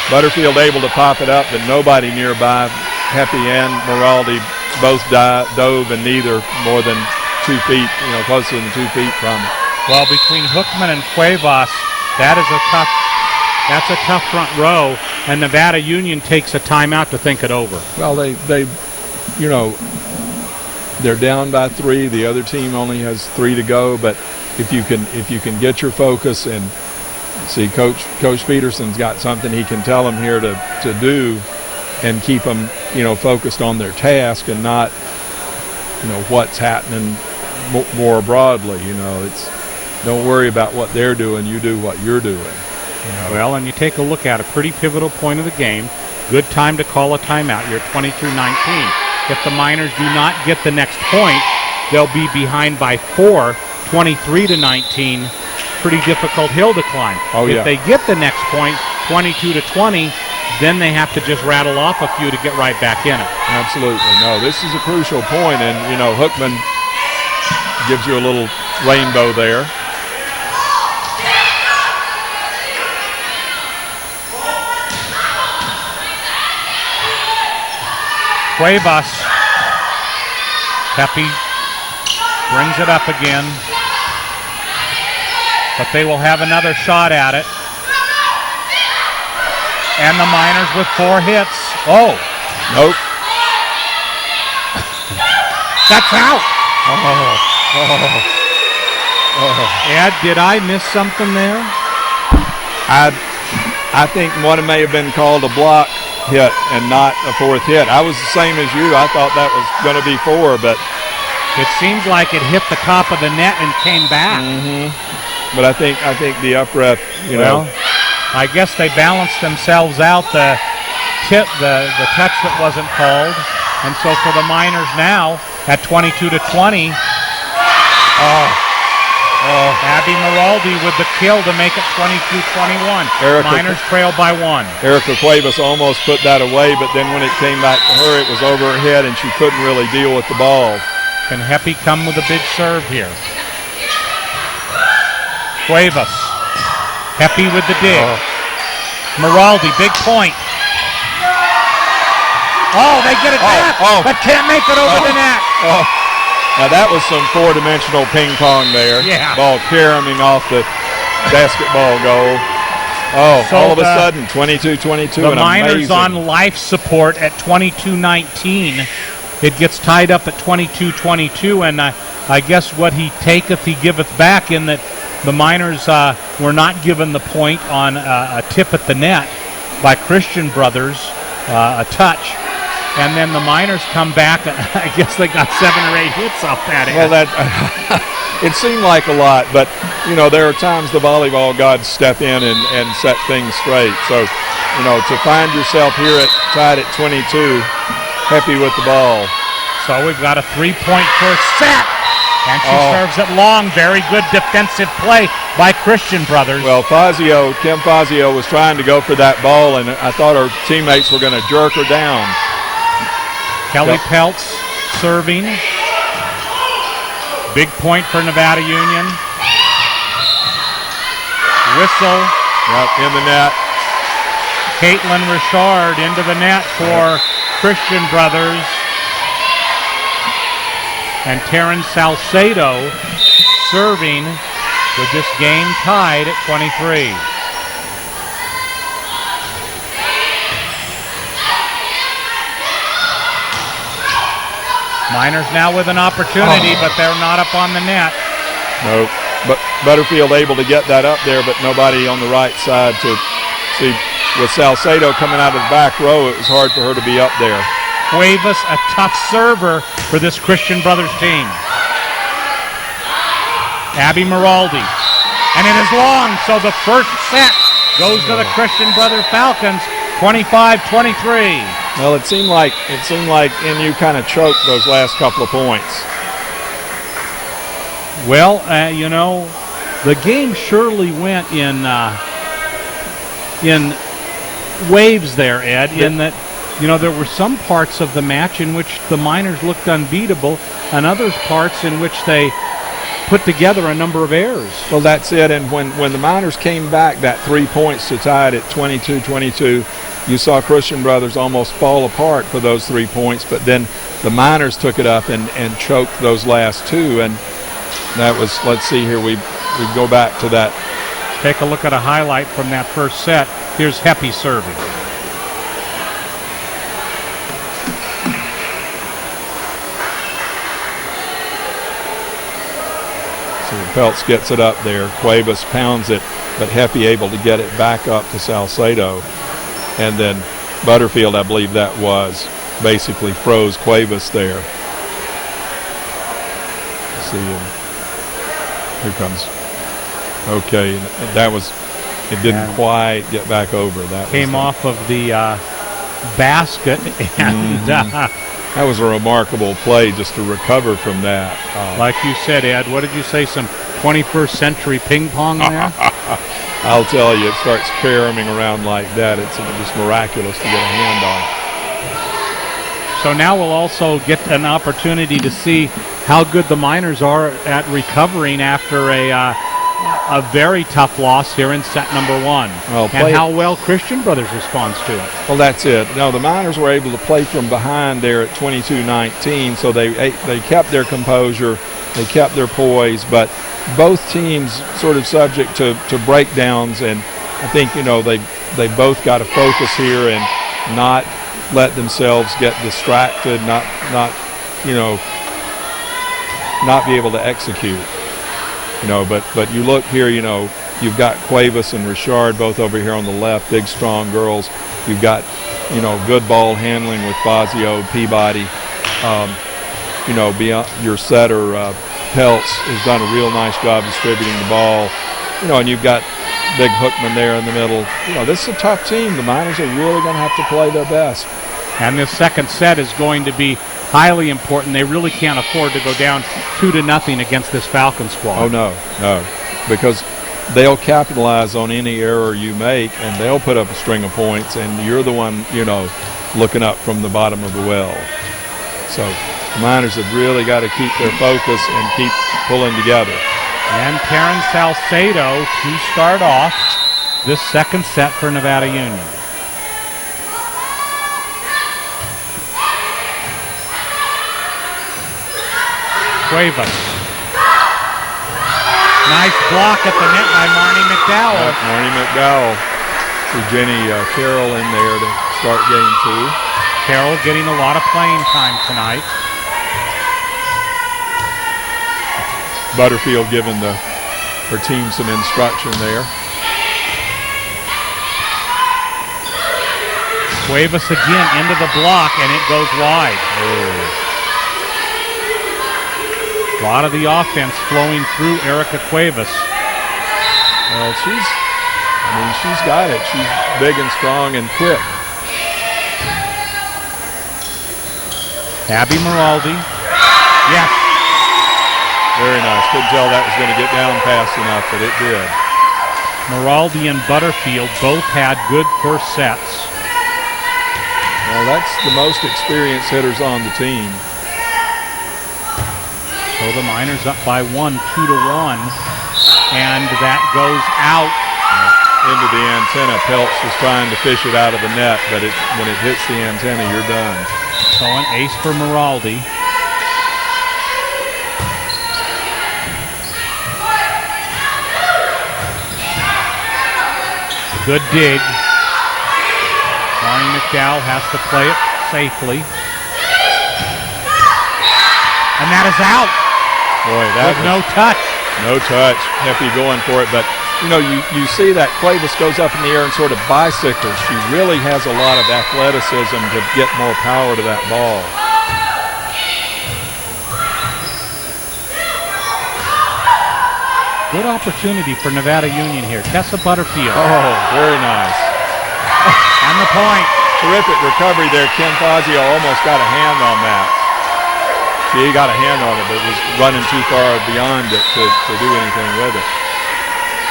Butterfield able to pop it up, but nobody nearby. Heppy and Moraldi both dove, and neither more than 2 feet, closer than 2 feet from it. Well, between Hookman and Cuevas, that's a tough front row, and Nevada Union takes a timeout to think it over. Well, they're down by 3. The other team only has 3 to go, but if you can get your focus and see, Coach Peterson's got something he can tell them here to do, and keep them, focused on their task and not, what's happening more broadly. Don't worry about what they're doing. You do what you're doing. Well, and you take a look at a pretty pivotal point of the game. Good time to call a timeout. You're 22-19. If the Miners do not get the next point, they'll be behind by 4, 23-19. Pretty difficult hill to climb. If they get the next point, 22-20, then they have to just rattle off a few to get right back in it. Absolutely. No, this is a crucial point, and, Hookman gives you a little rainbow there. Cuevas. Pepe brings it up again. But they will have another shot at it. And the Miners with 4 hits. Oh. Nope. That's out. Ed, did I miss something there? I think one may have been called a block hit and not a 4th hit. I was the same as you. I thought that was going to be 4, but it seemed like it hit the top of the net and came back. But I think the up ref, I guess they balanced themselves out. The the touch that wasn't called. And so for the Miners now at 22-20. Abby Miraldi with the kill to make it 22-21. Miners trail by 1. Erica Cuevas almost put that away, but then when it came back to her, it was over her head, and she couldn't really deal with the ball. Can Heppy come with a big serve here? Cuevas. Heppy with the dig. Miraldi, big point. Oh, they get it back, but can't make it over the net. Now that was some four-dimensional ping pong there. Yeah. Ball caroming off the basketball goal. So all of a sudden, 22-22. The Miners on life support at 22-19. It gets tied up at 22-22, and I guess what he taketh, he giveth back, in that the Miners were not given the point on a tip at the net by Christian Brothers, a touch. And then the Miners come back. I guess they got 7 or 8 hits off that. Well, it seemed like a lot, but, there are times the volleyball gods step in and set things straight. So, to find yourself here tied at 22, happy with the ball. So we've got a 3-point first set. And she serves it long. Very good defensive play by Christian Brothers. Well, Kim Fazio was trying to go for that ball, and I thought her teammates were going to jerk her down. Kelly Peltz serving. Big point for Nevada Union. Whistle. Yep, in the net. Caitlin Richard into the net for Christian Brothers. And Taryn Salcedo serving with this game tied at 23. Miners now with an opportunity, but they're not up on the net. No, but Butterfield able to get that up there, but nobody on the right side to see. With Salcedo coming out of the back row, it was hard for her to be up there. Cuevas, a tough server for this Christian Brothers team. Abby Miraldi. And it is long, so the first set goes to the Christian Brothers Falcons, 25-23. Well, it seemed like NU kind of choked those last couple of points. Well, the game surely went in waves there, Ed, in that, there were some parts of the match in which the Miners looked unbeatable, and other parts in which they put together a number of errors. Well, that's it, and when the Miners came back, that 3 points to tie it at 22-22, you saw Christian Brothers almost fall apart for those 3 points, but then the Miners took it up and choked those last two, and that was, let's see here, we go back to that. Take a look at a highlight from that first set. Here's Heppy serving. So Peltz gets it up there. Cuevas pounds it, but Heppy able to get it back up to Salcedo. And then Butterfield, I believe that was, basically froze Cuevas there. Let's see, here comes. Okay, it didn't quite get back over. That came off of the basket, and that was a remarkable play just to recover from that. Like you said, Ed, what did you say? Some 21st century ping pong there? I'll tell you, it starts caroming around like that. It's just miraculous to get a hand on. So now we'll also get an opportunity to see how good the Miners are at recovering after a very tough loss here in set number 1. And how well Christian Brothers responds to it. Well, that's it. No, the Miners were able to play from behind there at 22-19, so they kept their composure, they kept their poise, but both teams sort of subject to breakdowns, and I think, they both got to focus here and not let themselves get distracted, not be able to execute. But you look here, you've got Cuevas and Richard both over here on the left, big, strong girls. You've got, good ball handling with Fazio, Peabody. Beyond your setter, Peltz has done a real nice job distributing the ball. And you've got big hookman there in the middle. This is a tough team. The Miners are really going to have to play their best. And this second set is going to be highly important. They really can't afford to go down 2-0 against this Falcon squad. Oh, no, because they'll capitalize on any error you make, and they'll put up a string of points, and you're the one, looking up from the bottom of the well. So the Miners have really got to keep their focus and keep pulling together. And Karen Salcedo to start off this second set for Nevada Union. Cuevas. Nice block at the net by Marnie McDowell. Marnie McDowell. See Jenny Carroll in there to start game 2. Carroll getting a lot of playing time tonight. Butterfield giving her team some instruction there. Cuevas again into the block, and it goes wide. Oh. A lot of the offense flowing through Erica Cuevas. Well, she's got it. She's big and strong and quick. Abby Maraldi. Yes. Very nice. Couldn't tell that was going to get down fast enough, but it did. Maraldi and Butterfield both had good first sets. Well, that's the most experienced hitters on the team. So the Miners up by 1, 2-1, and that goes out. Into the antenna. Peltz was trying to fish it out of the net, but when it hits the antenna, you're done. So an ace for Maraldi. Good dig. Marnie McDowell has to play it safely. And that is out. Boy, that was no touch. No touch. Heppy going for it, but you see that Cuevas goes up in the air and sort of bicycles. She really has a lot of athleticism to get more power to that ball. Good opportunity for Nevada Union here. Tessa Butterfield. Oh, very nice. And the point. Terrific recovery there. Kim Fazio almost got a hand on that. She got a hand on it, but was running too far beyond it to do anything with it.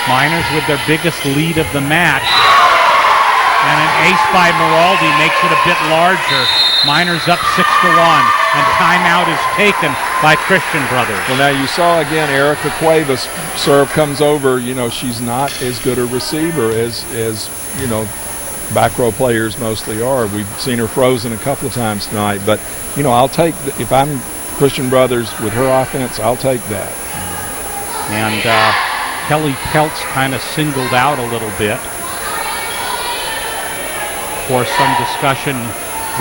Miners with their biggest lead of the match. And an ace by Maraldi makes it a bit larger. Miners up 6-1. And timeout is taken by Christian Brothers. Well, now you saw again Erica Cuevas serve comes over. She's not as good a receiver as back row players mostly are. We've seen her frozen a couple of times tonight, but I'll take if I'm Christian Brothers with her offense, I'll take that. And Kelly Peltz kind of singled out a little bit. For some discussion,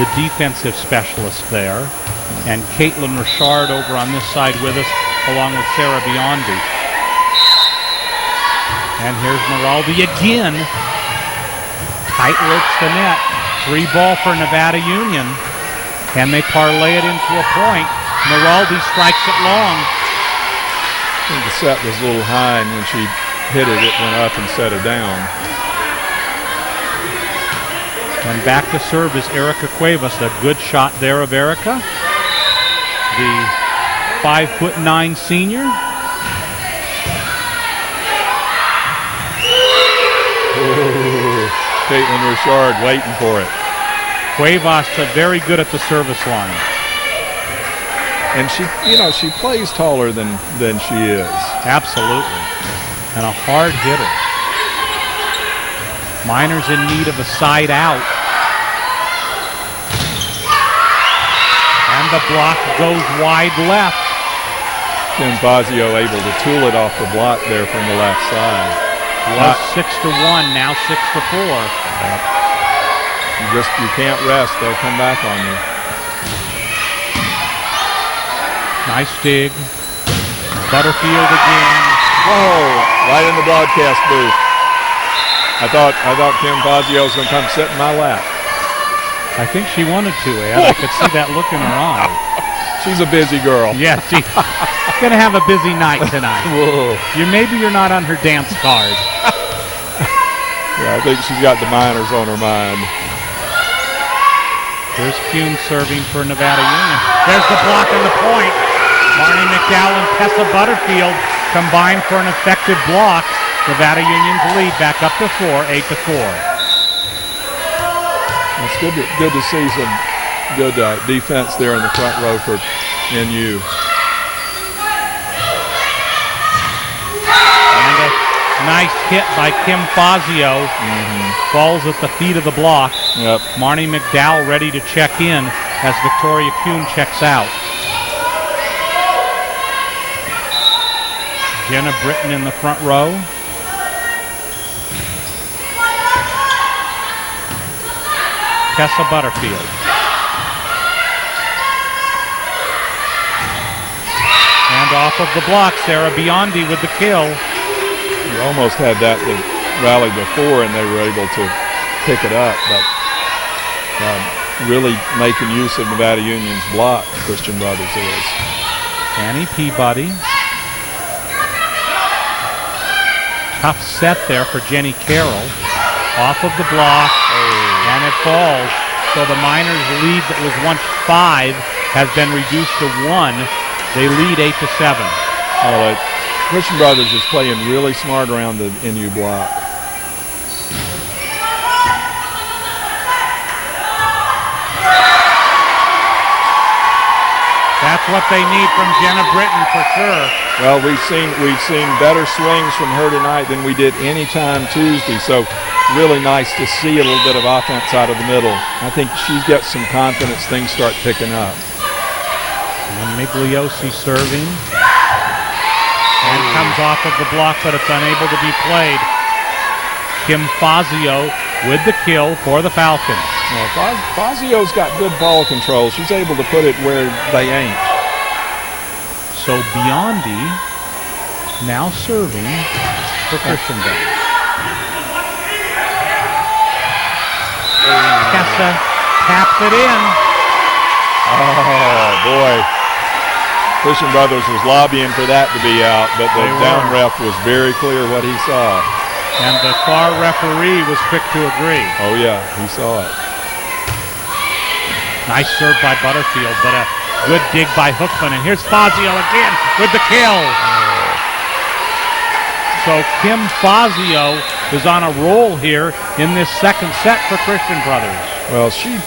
the defensive specialist there. And Caitlin Richard over on this side with us, along with Sarah Biondi. And here's Maraldi again. Tight works the net. 3-ball for Nevada Union. Can they parlay it into a point? Maraldi strikes it long. I think the set was a little high, and when she hit it, it went up and set her down. And back to serve is Erica Cuevas. A good shot there of Erica. The 5'9" senior. Ooh, Caitlin Richard waiting for it. Cuevas very good at the service line. And she plays taller than she is. Absolutely. And a hard hitter. Miners in need of a side out. And the block goes wide left. Kim Fazio able to tool it off the block there from the left side. Was 6-1, now 6-4. You can't rest. They'll come back on you. Nice dig. Butterfield again. Whoa! Right in the broadcast booth. I thought Kim Fazio was going to come sit in my lap. I think she wanted to, Ed. I could see that look in her eye. She's a busy girl. Yeah, she's going to have a busy night tonight. Whoa. Maybe you're not on her dance card. Yeah, I think she's got the Miners on her mind. Here's Kuhn serving for Nevada Union. There's the block and the point. Marnie McDowell and Tessa Butterfield combined for an effective block. Nevada Union's lead back up to 4, 8-4. It's good to see some good defense there in the front row for NU. And a nice hit by Kim Fazio. Falls at the feet of the block. Yep. Marnie McDowell ready to check in as Victoria Kuhn checks out. Jenna Britton in the front row. Tessa Butterfield. And off of the block, Sarah Biondi with the kill. You almost had that rally before and they were able to pick it up, but really making use of Nevada Union's block, Christian Brothers is. Annie Peabody. Tough set there for Jenny Carroll. Off of the block, and it falls. So the Miners' lead that was once 5 has been reduced to 1. They lead 8-7. Christian Brothers is playing really smart around the NU block. That's what they need from Jenna Britton for sure. Well, we've seen better swings from her tonight than we did any time Tuesday. So really nice to see a little bit of offense out of the middle. I think she's got some confidence. Things start picking up. And Migliosi serving. And comes off of the block, but it's unable to be played. Kim Fazio with the kill for the Falcons. Well, Fazio's got good ball control. She's able to put it where they ain't. So Biondi now serving for Christian Brothers. Tessa taps it in. Oh, boy. Christian Brothers was lobbying for that to be out, but the down ref was very clear what he saw. And the far referee was quick to agree. Oh, yeah, he saw it. Nice serve by Butterfield, but a good dig by Hookman. And here's Fazio again with the kill. So Kim Fazio is on a roll here in this second set for Christian Brothers. Well, she's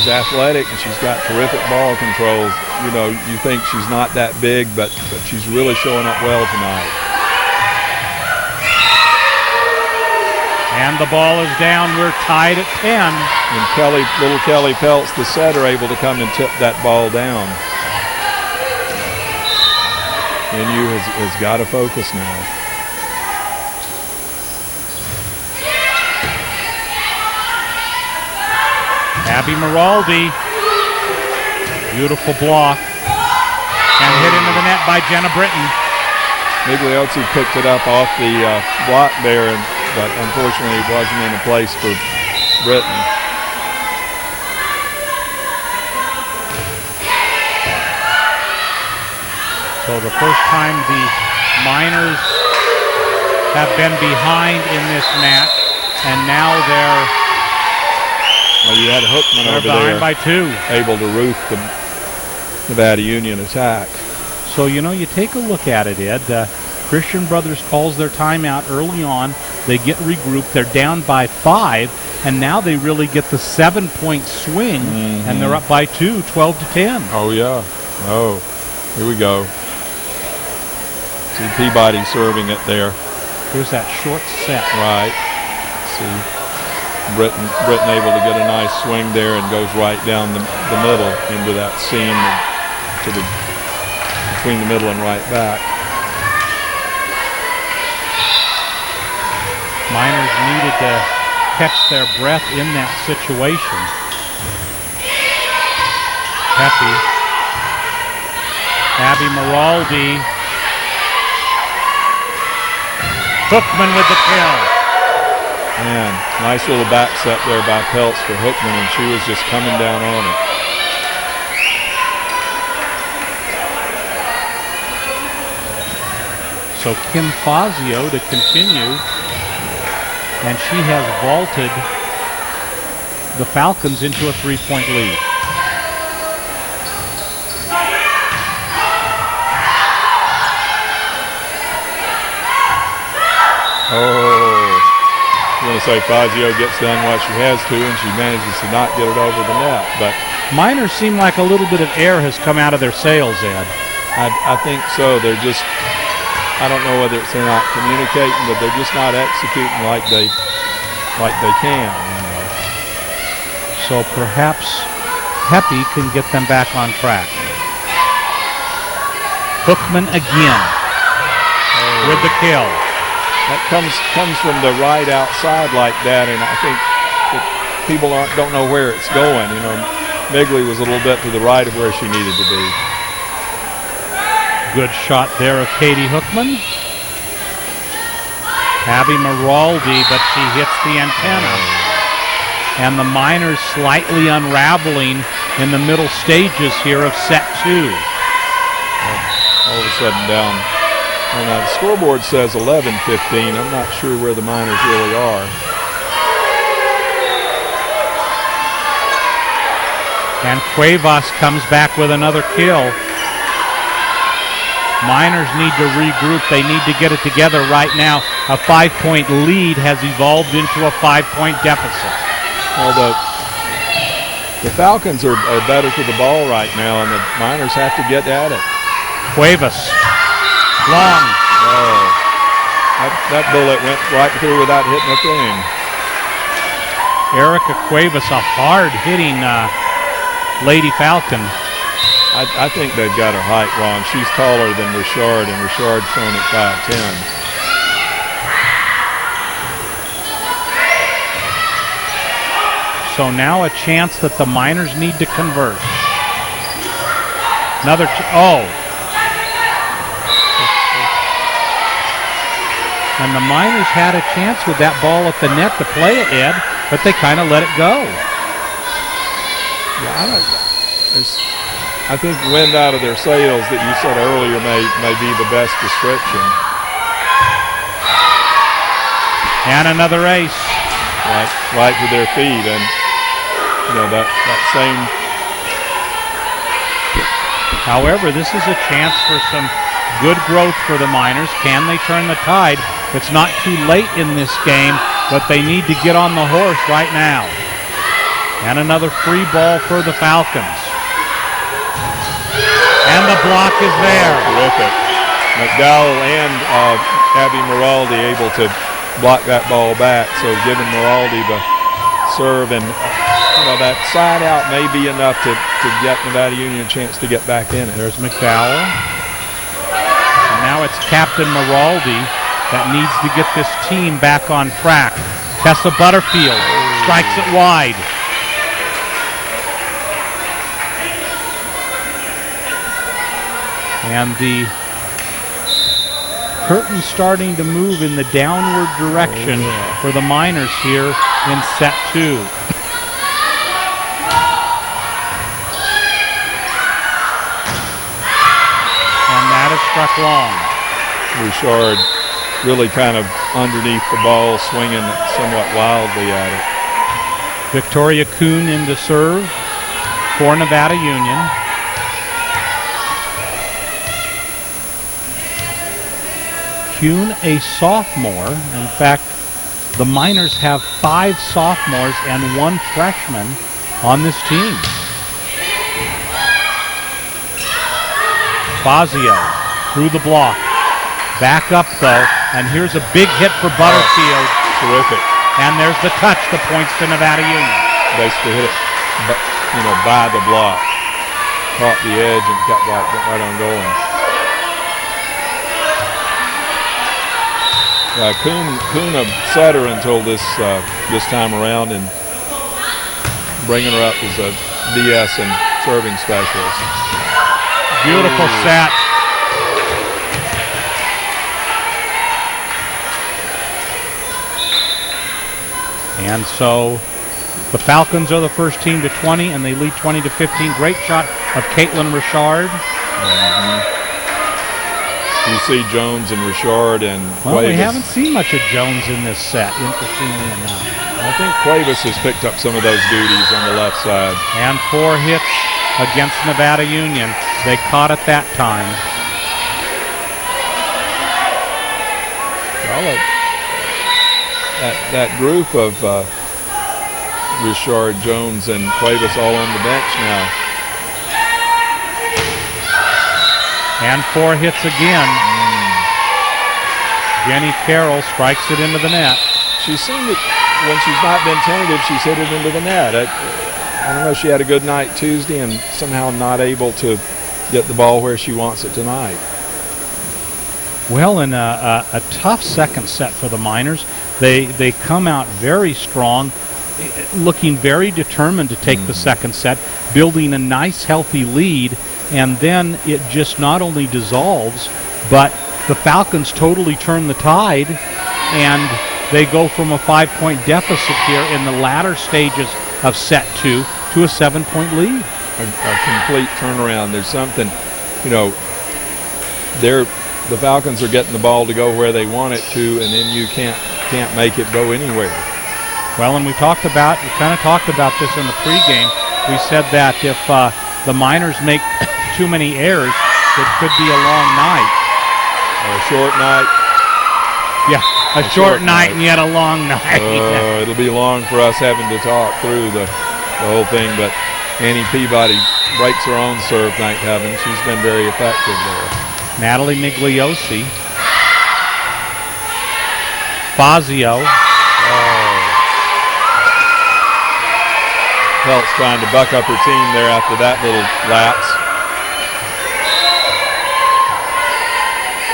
athletic and she's got terrific ball control. You know, you think she's not that big, but she's really showing up well tonight. And the ball is down. We're tied at 10. And little Kelly Peltz, the setter, able to come and tip that ball down. NU has got to focus now. Abby Maraldi, beautiful block, and hit into the net by Jenna Britton. Migliosi picked it up off the block there, but unfortunately it wasn't in a place for Britton. So the first time the Miners have been behind in this match, and now they're well, you had Hookman over behind there by 2. able to roof the Nevada Union attack. So, you know, you take a look at it, Ed. Christian Brothers calls their timeout early on. They get regrouped. They're down by 5, and now they really get the 7-point swing, and they're up by 2, 12-10. Oh, yeah. Oh, here we go. See Peabody serving it there. Here's that short set. Right. See Britton able to get a nice swing there and goes right down the middle into that seam between the middle and right back. Miners needed to catch their breath in that situation. Pepe. Abby Maraldi. Hookman with the kill. Man, nice little back set there by Peltz for Hookman, and she was just coming down on it. So Kim Fazio to continue. and she has vaulted the Falcons into a 3-point lead. I'm going to say Fazio gets done what she has to, and she manages to not get it over the net. But Miners seem like a little bit of air has come out of their sails, Ed. I think so. They're just, I don't know whether it's they're not communicating, but they're just not executing like they can. You know. So perhaps Pepe can get them back on track. Hookman again with the kill. That comes from the right outside like that, and I think that people don't know where it's going. You know, Migley was a little bit to the right of where she needed to be. Good shot there of Katie Hookman. Abby Maraldi, but she hits the antenna. And the Miners slightly unraveling in the middle stages here of set 2. All of a sudden down. Well, now the scoreboard says 11-15. I'm not sure where the Miners really are. And Cuevas comes back with another kill. Miners need to regroup. They need to get it together right now. A 5-point lead has evolved into a 5-point deficit. Well, the Falcons are better to the ball right now, and the Miners have to get at it. Cuevas. Long. Oh, that bullet went right through without hitting a thing. Erica Cuevas, a hard-hitting Lady Falcon. I think they've got her height wrong. She's taller than Richard, and Richard's thrown at 5'10". So now a chance that the Miners need to convert. Another, And the Miners had a chance with that ball at the net to play it, Ed, but they kind of let it go. Yeah, I think wind out of their sails that you said earlier may be the best description. And another ace. Right to their feet, and you know that same. However, this is a chance for some good growth for the Miners. Can they turn the tide? It's not too late in this game, but they need to get on the horse right now. And another free ball for the Falcons. And the block is there. Terrific. McDowell and Abby Maraldi able to block that ball back, so giving Maraldi the serve, and that side out may be enough to get Nevada Union a chance to get back in it. There's McDowell. And now it's Captain Maraldi that needs to get this team back on track. Tessa Butterfield strikes it wide. And the curtain starting to move in the downward direction for the Miners here in set 2. And that is struck long. Richard really kind of underneath the ball, swinging somewhat wildly at it. Victoria Kuhn in to serve for Nevada Union. Kuhn, a sophomore. In fact, the Miners have 5 sophomores and 1 freshman on this team. Fazio through the block. Back up, though, and here's a big hit for Butterfield. Terrific. And there's the touch, the points to Nevada Union. Basically hit it, by the block. Caught the edge and kept right on going. Kuhn upset her until this time around, and bringing her up as a DS and serving specialist. Beautiful set. And so the Falcons are the first team to 20, and they lead 20-15. Great shot of Caitlin Richard. You see Jones and Richard and Well, we Cuevas. haven't seen much of Jones in this set, interestingly enough. I think Cuevas has picked up some of those duties on the left side. And 4 hits against Nevada Union. They caught it that time. Well, that group of Richard, Jones, and Cuevas all on the bench now. And 4 hits again. Jenny Carroll strikes it into the net. She's seen it when she's not been tentative. She's hit it into the net. I don't know. She had a good night Tuesday and somehow not able to get the ball where she wants it tonight. Well, in a tough second set for the Miners, they come out very strong, looking very determined to take the second set, building a nice, healthy lead, and then it just not only dissolves, but the Falcons totally turn the tide, and they go from a 5-point deficit here in the latter stages of set 2 to a 7-point lead. A complete turnaround. There's something, the Falcons are getting the ball to go where they want it to, and then you can't make it go anywhere. Well, and we kind of talked about this in the pregame. We said that if the Miners make too many errors, it could be a long night. Or a short night. Yeah, a short night and yet a long night. It'll be long for us having to talk through the whole thing, but Annie Peabody breaks her own serve, thank heaven. She's been very effective there. Natalie Migliosi. Fazio. Peltz trying to buck up her team there after that little lapse.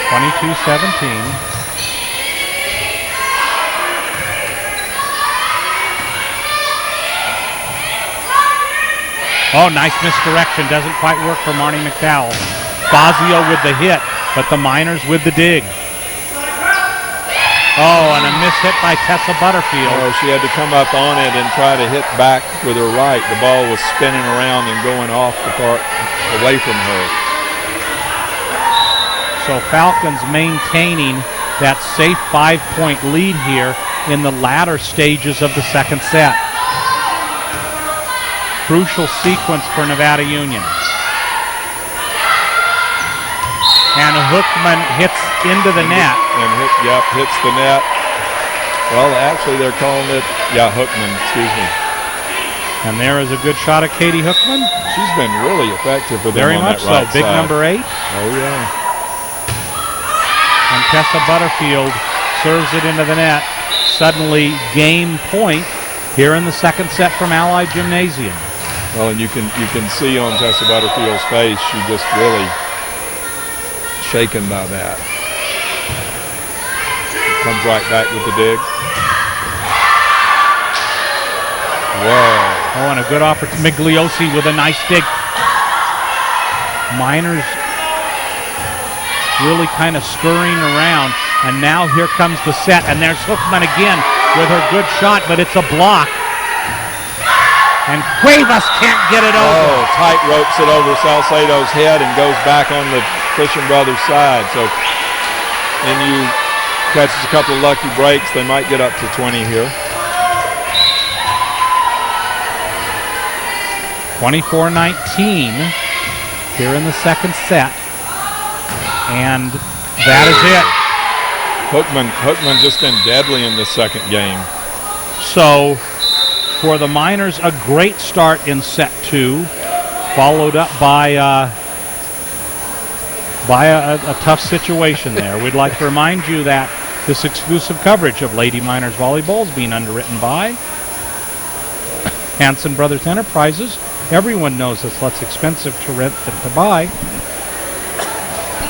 22-17. Oh, nice misdirection. Doesn't quite work for Marnie McDowell. Fazio with the hit, but the Miners with the dig. Oh, and a miss hit by Tessa Butterfield. Oh, she had to come up on it and try to hit back with her right. The ball was spinning around and going off the part away from her. So Falcons maintaining that safe 5-point lead here in the latter stages of the second set. Crucial sequence for Nevada Union. And Hookman hits into the net. And hits the net. Well, actually, they're calling it, Hookman, excuse me. And there is a good shot at Katie Hookman. She's been really effective for them Very on much that right so. Big side. number 8. Oh, yeah. And Tessa Butterfield serves it into the net. Suddenly, game point here in the second set from Ali Gymnasium. Well, and you can see on Tessa Butterfield's face, she just really shaken by that. Comes right back with the dig. Whoa. Oh, and a good opportunity. Migliosi with a nice dig. Miners really kind of scurrying around. And now here comes the set. And there's Hookman again with her good shot, but it's a block. And Cuevas can't get it over. Oh, tight ropes it over Salcedo's head and goes back on the Christian Brothers side. So, and you catches a couple of lucky breaks. They might get up to 20 here. 24-19 here in the second set. And that is it. Hookman just been deadly in this second game. So for the Miners, a great start in set 2, followed up by a tough situation there. We'd like to remind you that this exclusive coverage of Lady Miners Volleyball is being underwritten by Hanson Brothers Enterprises. Everyone knows it's less expensive to rent than to buy.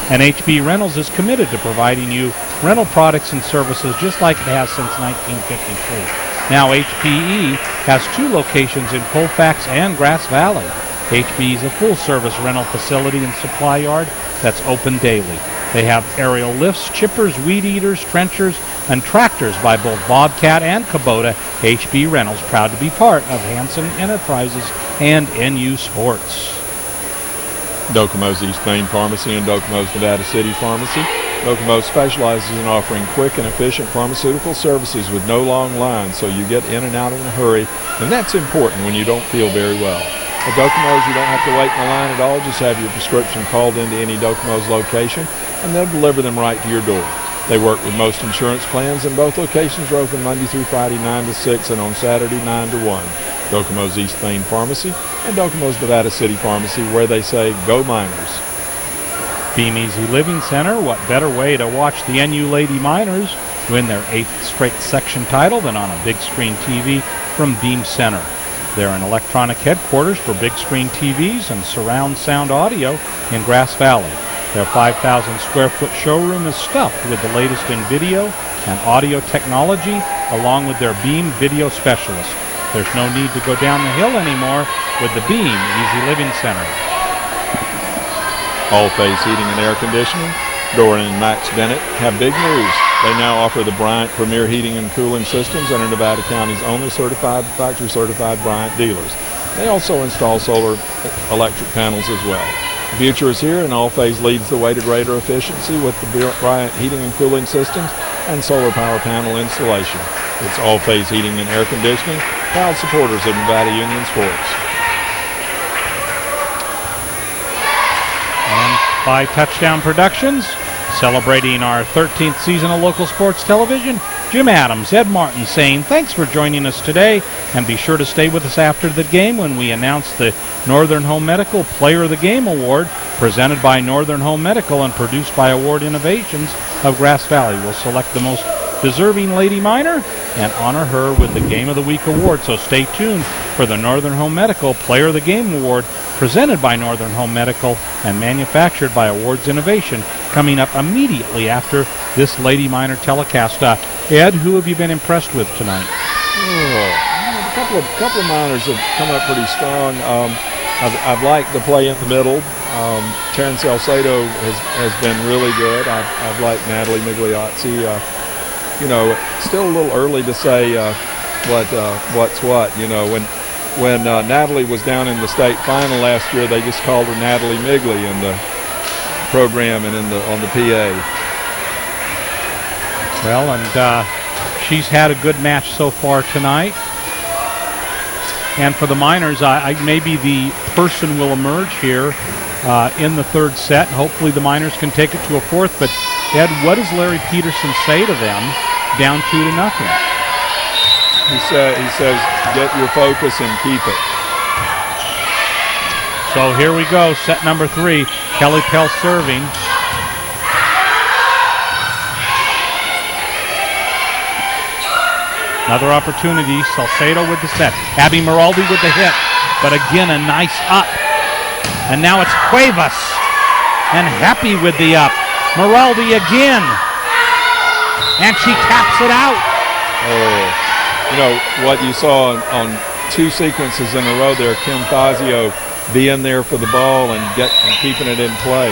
And HB Rentals is committed to providing you rental products and services just like it has since 1953. Now HPE has 2 locations in Colfax and Grass Valley. HPE is a full-service rental facility and supply yard that's open daily. They have aerial lifts, chippers, weed eaters, trenchers, and tractors by both Bobcat and Kubota. HB Rentals, proud to be part of Hanson Enterprises and NU Sports. Docomo's East Main Pharmacy and Docomo's Nevada City Pharmacy. Docomo specializes in offering quick and efficient pharmaceutical services with no long lines, so you get in and out in a hurry, and that's important when you don't feel very well. At Docomo's, you don't have to wait in a line at all. Just have your prescription called into any Docomo's location, and they'll deliver them right to your door. They work with most insurance plans, and both locations are open Monday through Friday 9 to 6 and on Saturday 9 to 1. Docomo's East Main Pharmacy and Docomo's Nevada City Pharmacy, where they say, go Miners. Beam Easy Living Center, what better way to watch the NU Lady Miners win their 8th straight section title than on a big screen TV from Beam Center. They're an electronic headquarters for big screen TVs and surround sound audio in Grass Valley. Their 5,000 square foot showroom is stuffed with the latest in video and audio technology, along with their Beam video specialist. There's no need to go down the hill anymore with the Beam Easy Living Center. All-Phase Heating and Air Conditioning, Doran and Max Bennett have big news. They now offer the Bryant Premier Heating and Cooling Systems and are Nevada County's only factory-certified Bryant dealers. They also install solar electric panels as well. The future is here, and All-Phase leads the way to greater efficiency with the Bryant Heating and Cooling Systems and solar power panel installation. It's All-Phase Heating and Air Conditioning, proud supporters of Nevada Union Sports. By Touchdown Productions, celebrating our 13th season of local sports television, Jim Adams, Ed Martin saying thanks for joining us today, and be sure to stay with us after the game when we announce the Northern Home Medical Player of the Game Award, presented by Northern Home Medical and produced by Award Innovations of Grass Valley. We'll select the most deserving Lady Miner and honor her with the Game of the Week award, so stay tuned for the Northern Home Medical Player of the Game Award, presented by Northern Home Medical and manufactured by Awards Innovation, coming up immediately after this Lady Miner telecast. Ed, who have you been impressed with tonight? A couple of miners have come up pretty strong. I've liked the play in the middle. Terrence Salcedo has been really good. I've liked Natalie Migliozzi. Still a little early to say what's what. When Natalie was down in the state final last year, they just called her Natalie Migley in the program and on the PA. Well, and she's had a good match so far tonight. And for the Miners, maybe the person will emerge here in the third set. Hopefully the Miners can take it to a fourth. But, Ed, what does Larry Peterson say to them down 2-0? He says, get your focus and keep it. So here we go, set number 3. Kelly Pell serving. Another opportunity, Salcedo with the set. Abby Miraldi with the hit, but again a nice up. And now it's Cuevas, and Happy with the up. Miraldi again, and she taps it out. What you saw on 2 sequences in a row there, Kim Fazio being there for the ball and keeping it in play.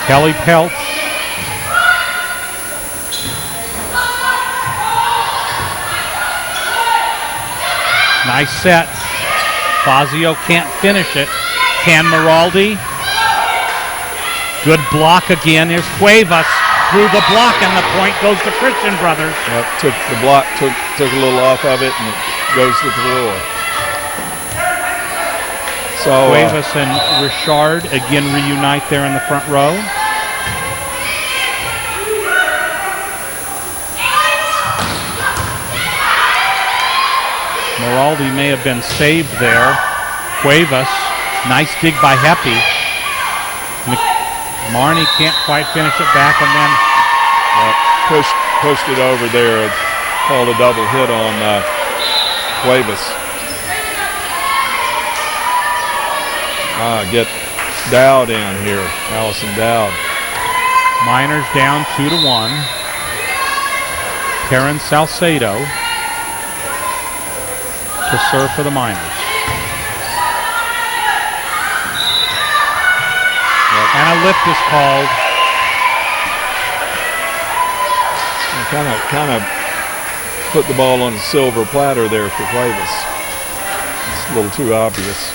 Kelly Peltz. Nice set. Fazio can't finish it. Can Miraldi? Good block again. Here's Cuevas through the block, and the point goes to Christian Brothers. Took the block, took a little off of it, and it goes to the floor. So Cuevas and Richard again reunite there in the front row. Miraldi may have been saved there. Cuevas, nice dig by Heppy. Marnie can't quite finish it back, and then pushed it over there. Called a double hit on Cuevas. Get Dowd in here, Allison Dowd. Miners down 2-1. Karen Salcedo to serve for the Miners. And a lift is called. Kind of put the ball on a silver platter there for Cuevas. It's a little too obvious.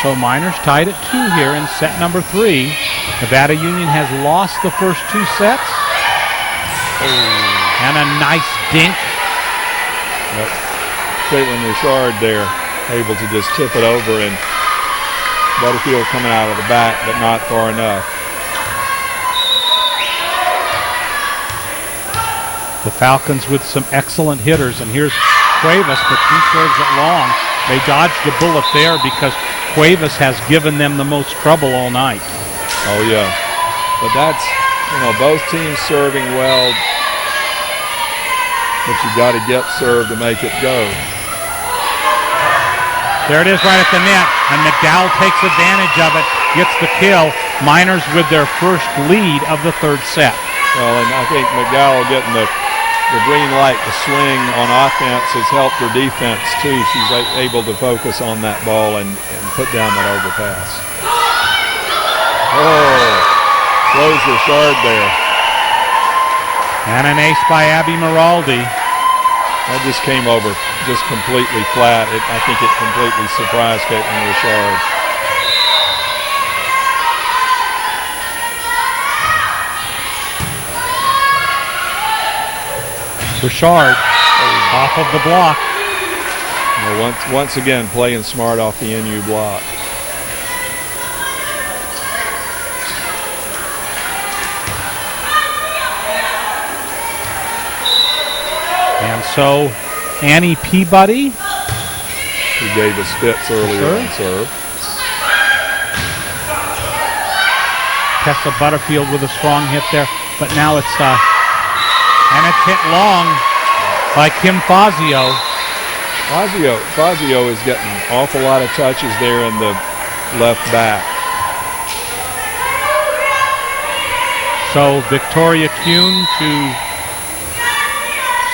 So Miners tied at 2 here in set number 3. Nevada Union has lost the first 2 sets. And a nice dink. Yep. Caitlin Richard there, able to just tip it over, and Butterfield coming out of the back, but not far enough. The Falcons with some excellent hitters, and here's Cuevas, but he serves it long. They dodged the bullet there because Cuevas has given them the most trouble all night. Oh, yeah. But that's, both teams serving well, but you got to get served to make it go. There it is right at the net, and McDowell takes advantage of it, gets the kill. Miners with their first lead of the 3rd set. Well, and I think McDowell getting the green light to swing on offense has helped her defense, too. She's able to focus on that ball and put down that overpass. Oh, throws Richard there. And an ace by Abby Miraldi. That just came over just completely flat. I think it completely surprised Caitlin Richard. Richard off of the block. Once again, playing smart off the NU block. And so Annie Peabody, who gave us fits earlier on serve. Tessa Butterfield with a strong hit there, but now it's and it's hit long by Kim Fazio. Fazio is getting an awful lot of touches there in the left back. So Victoria Kuhn to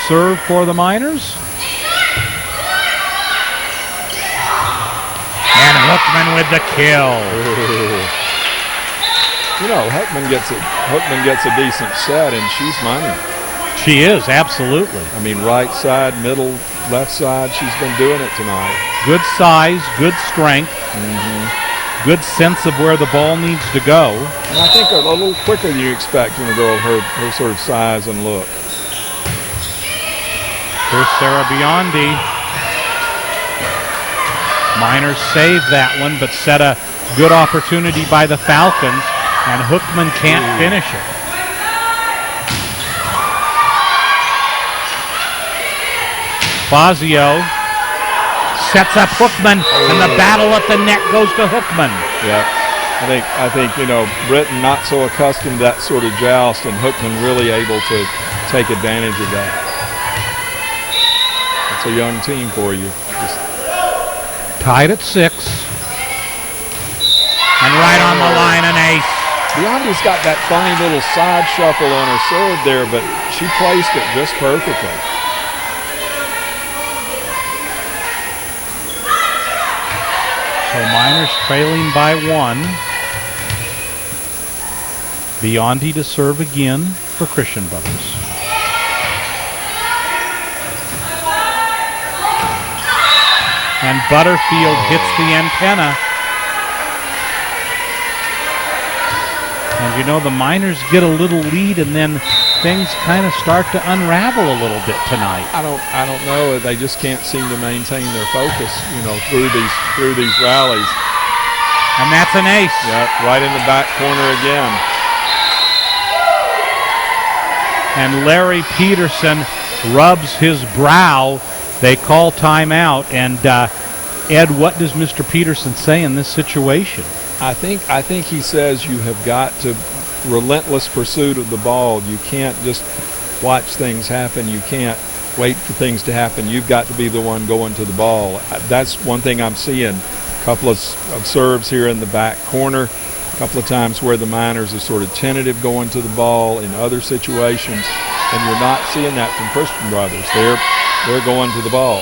serve for the Miners. And Hookman with the kill. Hookman gets a decent set, and she's money. She is, absolutely. I mean, right side, middle, left side, she's been doing it tonight. Good size, good strength, good sense of where the ball needs to go. And I think a little quicker than you expect in a girl her sort of size and look. Here's Sarah Biondi. Miners saved that one, but set a good opportunity by the Falcons, and Hookman can't finish it. Fazio sets up Hookman, and the battle at the net goes to Hookman. Yeah, I think Britton not so accustomed to that sort of joust, and Hookman really able to take advantage of that. It's a young team for you. Tied at 6. And right on the line, an ace. Biondi's got that funny little side shuffle on her serve there, but she placed it just perfectly. So Miners trailing by 1. Biondi to serve again for Christian Brothers. And Butterfield hits the antenna. And the Miners get a little lead, and then things kind of start to unravel a little bit tonight. I don't know. They just can't seem to maintain their focus, through these rallies. And that's an ace. Yep, right in the back corner again. And Larry Peterson rubs his brow. They call timeout. And Ed, what does Mr. Peterson say in this situation? I think he says you have got to relentless pursuit of the ball. You can't just watch things happen. You can't wait for things to happen. You've got to be the one going to the ball. That's one thing I'm seeing. A couple of serves here in the back corner. A couple of times where the Miners are sort of tentative going to the ball in other situations, and you're not seeing that from Christian Brothers. They're going to the ball.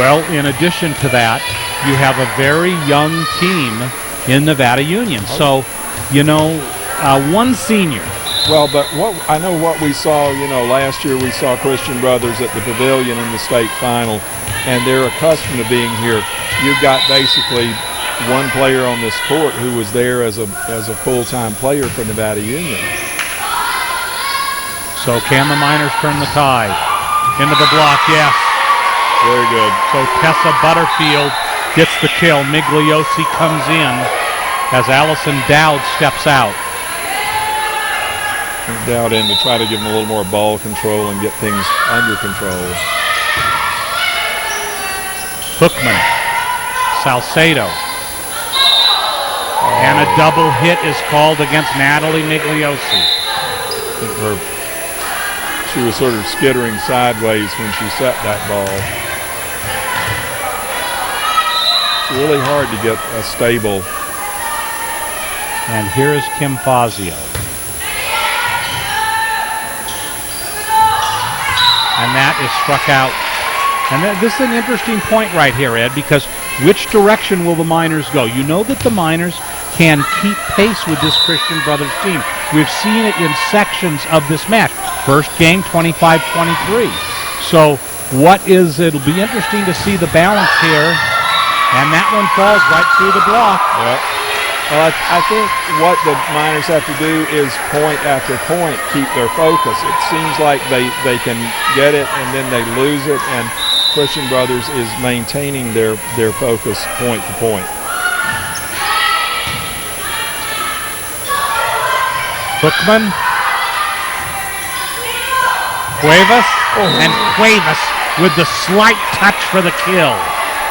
Well, in addition to that, you have a very young team in Nevada Union. So, one senior. Well, but I know what we saw, last year we saw Christian Brothers at the Pavilion in the state final, and they're accustomed to being here. You've got basically, one player on this court who was there as a full-time player for Nevada Union. So can the Miners turn the tide? Into the block, yes. Very good. So Tessa Butterfield gets the kill. Migliosi comes in as Allison Dowd steps out. Dowd in to try to give him a little more ball control and get things under control. Hookman, Salcedo. And a double hit is called against Natalie Migliosi. She was sort of skittering sideways when she set that ball. It's really hard to get a stable. And here is Kim Fazio. And that is struck out. And this is an interesting point right here, Ed, because which direction will the Miners go? You know that the Miners can keep pace with this Christian Brothers team. We've seen it in sections of this match. First game, 25-23. So it'll be interesting to see the balance here. And that one falls right through the block. Yep. Well, I think what the Miners have to do is point after point keep their focus. It seems like they can get it and then they lose it, and Christian Brothers is maintaining their focus point to point. Hookman. Cuevas. And Cuevas with the slight touch for the kill.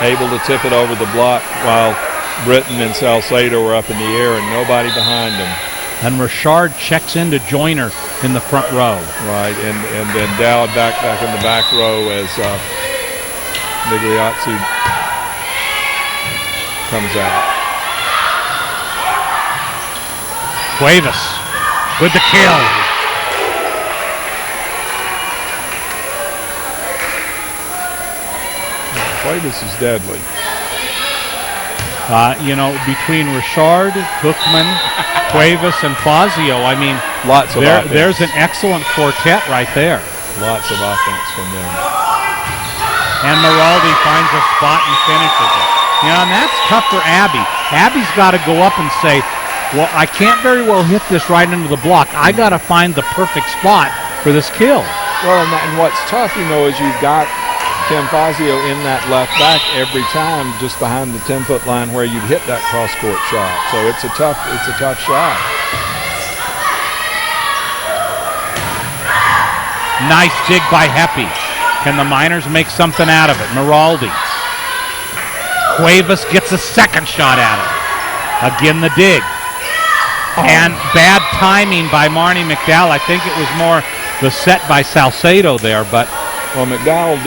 Able to tip it over the block while Britton and Salcedo were up in the air and nobody behind them. And Richard checks in to join her in the front row. Right, and then Dowd back in the back row as Migliozzi comes out. Cuevas with the kill. Cuevas is deadly. Between Richard, Hookman, Cuevas, and Fazio, I mean, lots of offense. There's an excellent quartet right there. Lots of offense from them. And Maraldi finds a spot and finishes it. And that's tough for Abby. Abby's got to go up and say, well, I can't very well hit this right into the block. I got to find the perfect spot for this kill. Well, and what's tough, is you've got Kim Fazio in that left back every time just behind the 10-foot line where you'd hit that cross-court shot. So it's a tough shot. Nice dig by Heppy. Can the Miners make something out of it? Maraldi. Cuevas gets a second shot at it. Again the dig. And bad timing by Marnie McDowell. I think it was more the set by Salcedo there, but well, McDowell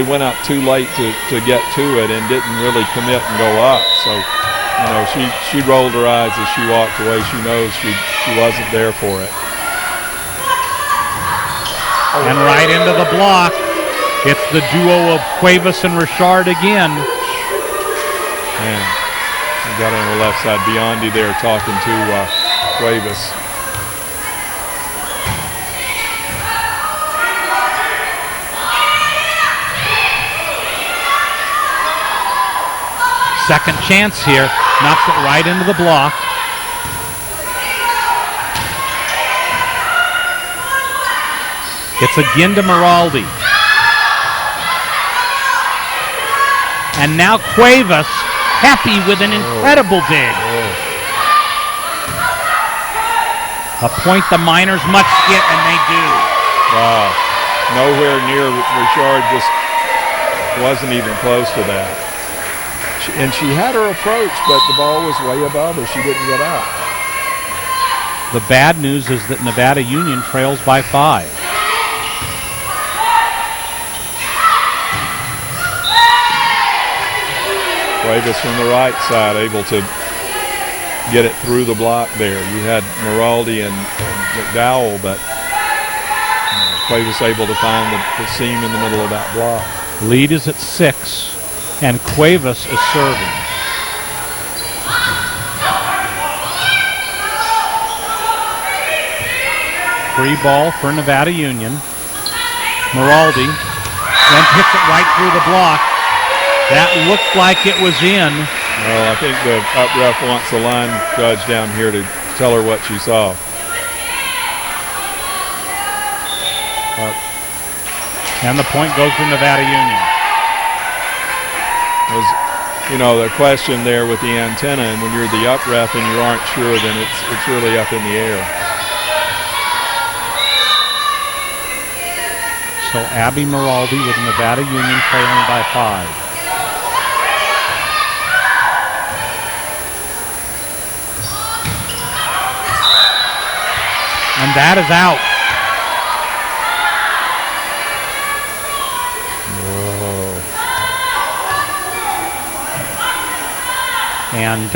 went up too late to get to it and didn't really commit and go up. So, she rolled her eyes as she walked away. She knows she wasn't there for it. And right into the block. It's the duo of Cuevas and Richard again. Man, we got on the left side. Biondi there talking to Cuevas. Second chance here. Knocks it right into the block. It's again to Maraldi. And now Cuevas, happy with an incredible dig. A point the Miners must get, and they do. Wow. Nowhere near. Richard just wasn't even close to that. And she had her approach, but the ball was way above her. She didn't get out. The bad news is that Nevada Union trails by 5. Cuevas from the right side, able to get it through the block there. You had Maraldi and McDowell, but Cuevas able to find the seam in the middle of that block. Lead is at 6, and Cuevas is serving. Free ball for Nevada Union. Maraldi then hits it right through the block. That looked like it was in, Well, I think the up ref wants the line judge down here to tell her what she saw. And the point goes to Nevada Union. The question there with the antenna, and when you're the up ref and you aren't sure, then it's really up in the air. So Abby Miraldi with Nevada Union trailing by 5. And that is out. And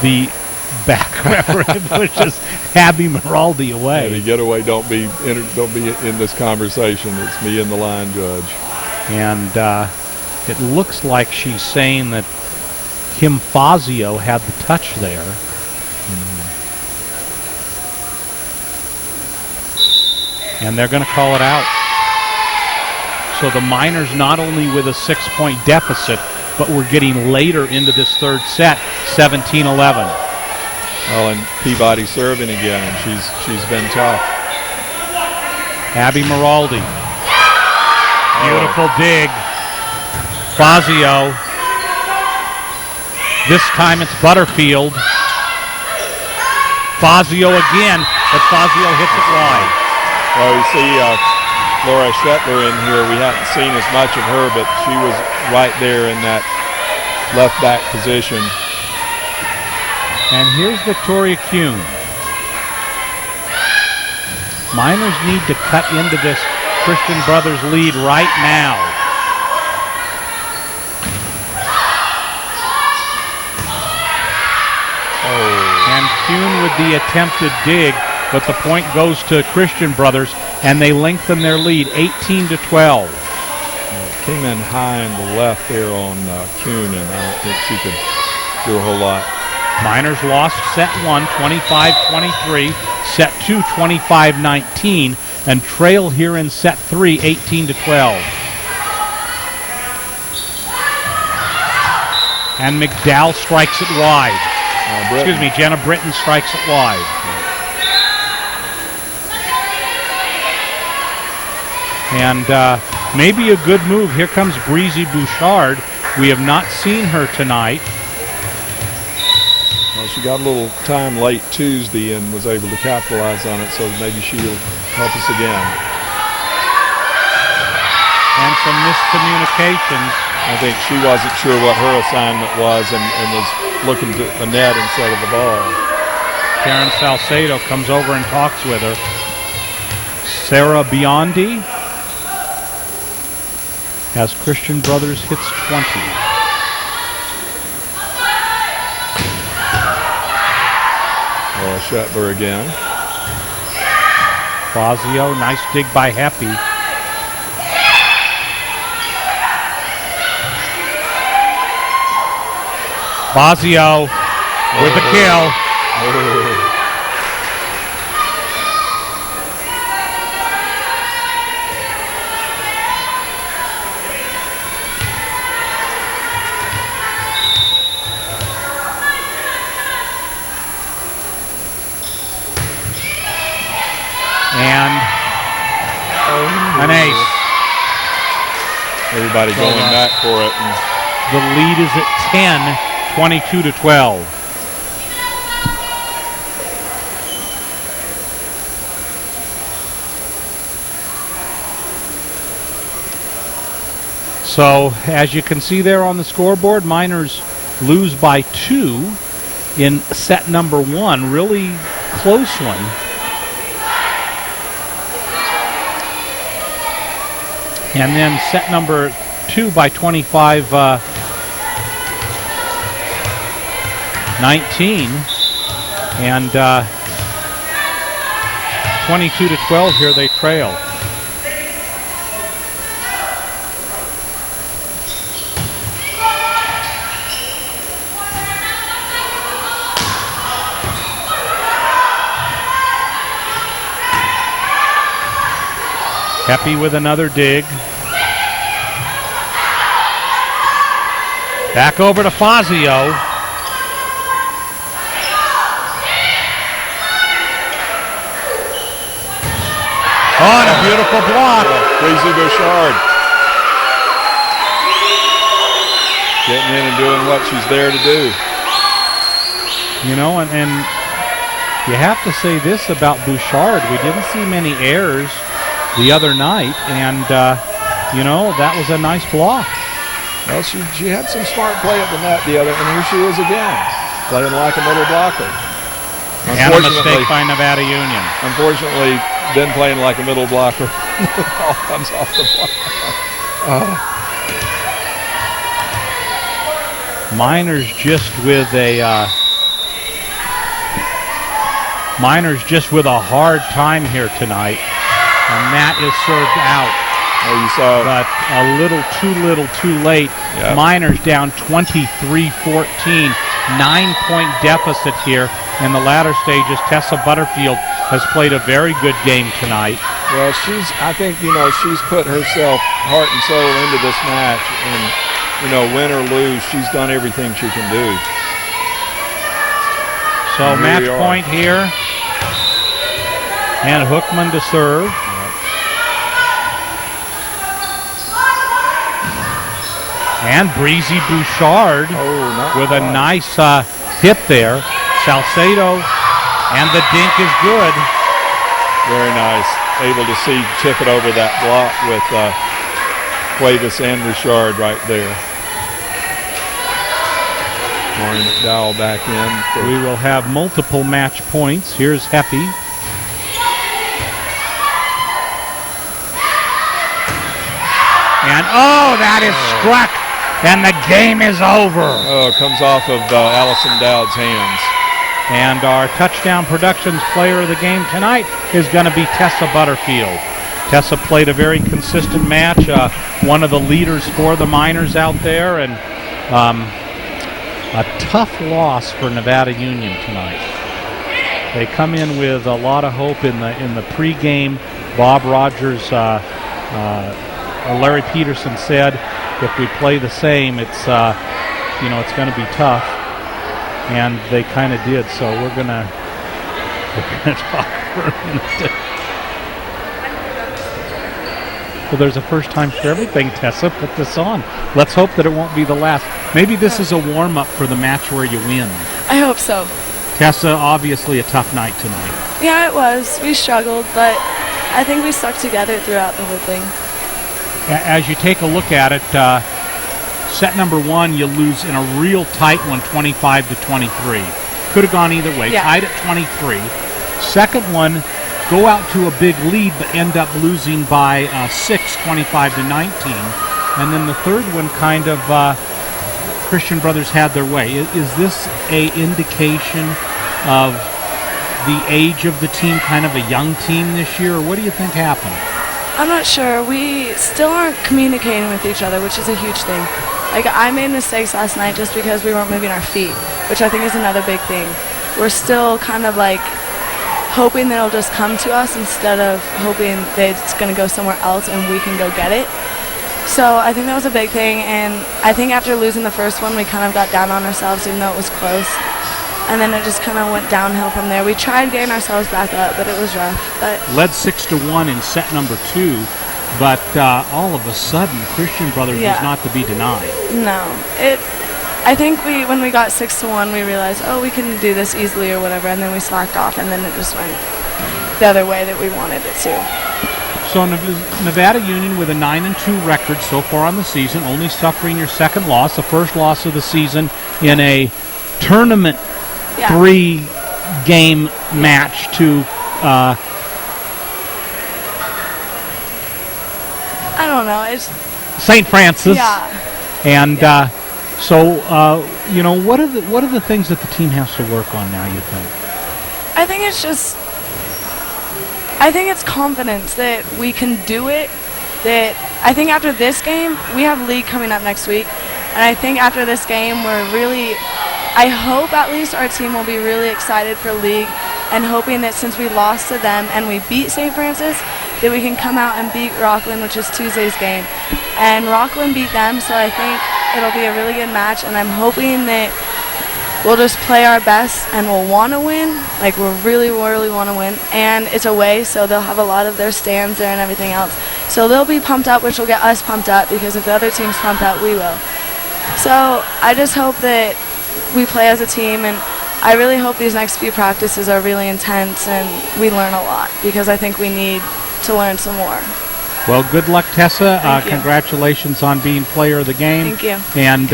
the back referee pushes Abby Miraldi away. The getaway, don't be in this conversation. It's me and the line judge. And it looks like she's saying that Kim Fazio had the touch there. And they're going to call it out. So the Miners not only with a 6-point deficit, but we're getting later into this third set, 17-11. Well, and Peabody serving again, and she's been tough. Abby Miraldi. Beautiful dig. Fazio. This time it's Butterfield. Fazio again, but Fazio hits it wide. Well, you see Laura Shetler in here. We haven't seen as much of her, but she was right there in that left back position. And here's Victoria Kuhn. Miners need to cut into this Christian Brothers lead right now. And Kuhn with the attempted dig, but the point goes to Christian Brothers, and they lengthen their lead, 18-12. Came in high in the left there on Kuhn, and I don't think she could do a whole lot. Miners lost set 1, 25-23, set 2, 25-19, and trail here in set 3, 18-12. And McDowell strikes it wide. Jenna Britton strikes it wide. And maybe a good move. Here comes Breezy Bouchard. We have not seen her tonight. Well, she got a little time late Tuesday and was able to capitalize on it, so maybe she'll help us again. And some miscommunications. I think she wasn't sure what her assignment was and was looking to the net instead of the ball. Karen Salcedo comes over and talks with her. Sarah Biondi as Christian Brothers hits 20. Shetler again. Fazio, nice dig by Heppy. Fazio with the kill. And an ace. Everybody going back for it. And the lead is at 10, 22-12. So, as you can see there on the scoreboard, Miners lose by 2 in set number 1. Really close one. And then set number 2 by 25-19. And 22-12 here they trail. Heppy with another dig. Back over to Fazio. Oh, and a beautiful block. Breezy Bouchard getting in and doing what she's there to do. You know, and you have to say this about Bouchard. We didn't see many errors the other night, and, you know, that was a nice block. Well, she had some smart play at the net the other, and here she is again, playing like a middle blocker. And a mistake by Nevada Union. Unfortunately, been playing like a middle blocker. All comes off the block. Miners just with a hard time here tonight, and that is served out. Oh, you saw, but a little too late. Yep. Miners down 23-14, 9-point deficit here in the latter stages. Tessa Butterfield has played a very good game tonight. Well, I think, you know, she's put herself heart and soul into this match, and, you know, win or lose, she's done everything she can do. So match point here, and Hookman to serve. And Breezy Bouchard with a nice hit there. Salcedo, and the dink is good. Very nice. Able to chip it over that block with Cuevas and Bouchard right there. Maureen McDowell back in. We will have multiple match points. Here's Heppy. And, oh, that is struck. And the game is over. Oh, it comes off of Allison Dowd's hands. And our Touchdown Productions player of the game tonight is going to be Tessa Butterfield. Tessa played a very consistent match, one of the leaders for the Miners out there, and a tough loss for Nevada Union tonight. They come in with a lot of hope in the pregame. Bob Rogers, Larry Peterson said, if we play the same, it's it's going to be tough, and they kind of did. So we're going to talk for a minute. Well, there's a first time for everything, Tessa. Put this on. Let's hope that it won't be the last. Maybe this is a warm-up for the match where you win. I hope so. Tessa, obviously a tough night tonight. Yeah, it was. We struggled, but I think we stuck together throughout the whole thing. As you take a look at it, set number one, you lose in a real tight one, 25-23. Could have gone either way. Yeah. Tied at 23. Second one, go out to a big lead, but end up losing by 6, 25-19. And then the third one, kind of, Christian Brothers had their way. Is this a indication of the age of the team, kind of a young team this year, or what do you think happened? I'm not sure. We still aren't communicating with each other, which is a huge thing. Like, I made mistakes last night just because we weren't moving our feet, which I think is another big thing. We're still kind of like hoping that it'll just come to us instead of hoping that it's going to go somewhere else and we can go get it. So I think that was a big thing, and I think after losing the first one, we kind of got down on ourselves even though it was close. And then it just kind of went downhill from there. We tried getting ourselves back up, but it was rough. But led 6-1 in set number 2, but all of a sudden, Christian Brothers was not to be denied. No, I think when we got 6-1, we realized, oh, we can do this easily or whatever, and then we slacked off, and then it just went the other way that we wanted it to. So Nevada Union with a 9-2 record so far on the season, only suffering your second loss, the first loss of the season in a tournament 3-game match to I don't know, it's St. Francis. Yeah. And so what are the things that the team has to work on now, you think? I think it's confidence that we can do it. That I think after this game, we have league coming up next week, and I think after this game, I hope at least our team will be really excited for league and hoping that since we lost to them and we beat St. Francis, that we can come out and beat Rockland, which is Tuesday's game. And Rockland beat them, so I think it'll be a really good match, and I'm hoping that we'll just play our best and we'll want to win. Like, we'll really, really want to win. And it's away, so they'll have a lot of their stands there and everything else. So they'll be pumped up, which will get us pumped up, because if the other team's pumped up, we will. So I just hope that we play as a team, and I really hope these next few practices are really intense and we learn a lot, because I think we need to learn some more. Well, good luck, Tessa. Thank you. Congratulations on being player of the game. Thank you. And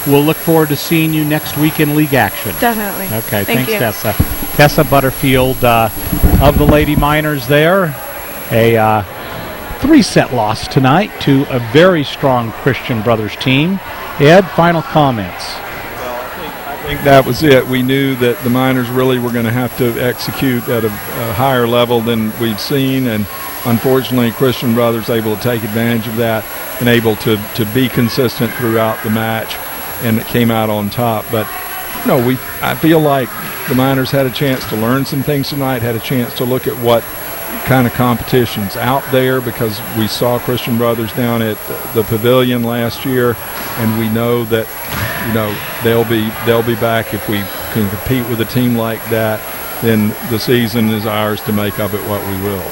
we'll look forward to seeing you next week in league action. Definitely. Okay, Thank thanks, you. Tessa. Tessa Butterfield of the Lady Miners there. A 3-set loss tonight to a very strong Christian Brothers team. Ed, final comments. I think that was it. We knew that the Miners really were going to have to execute at a higher level than we've seen, and unfortunately Christian Brothers able to take advantage of that and able to be consistent throughout the match, and it came out on top. But I feel like the Miners had a chance to learn some things tonight, had a chance to look at what kind of competitions out there, because we saw Christian Brothers down at the Pavilion last year, and we know that they'll be back. If we can compete with a team like that, then the season is ours to make of it what we will.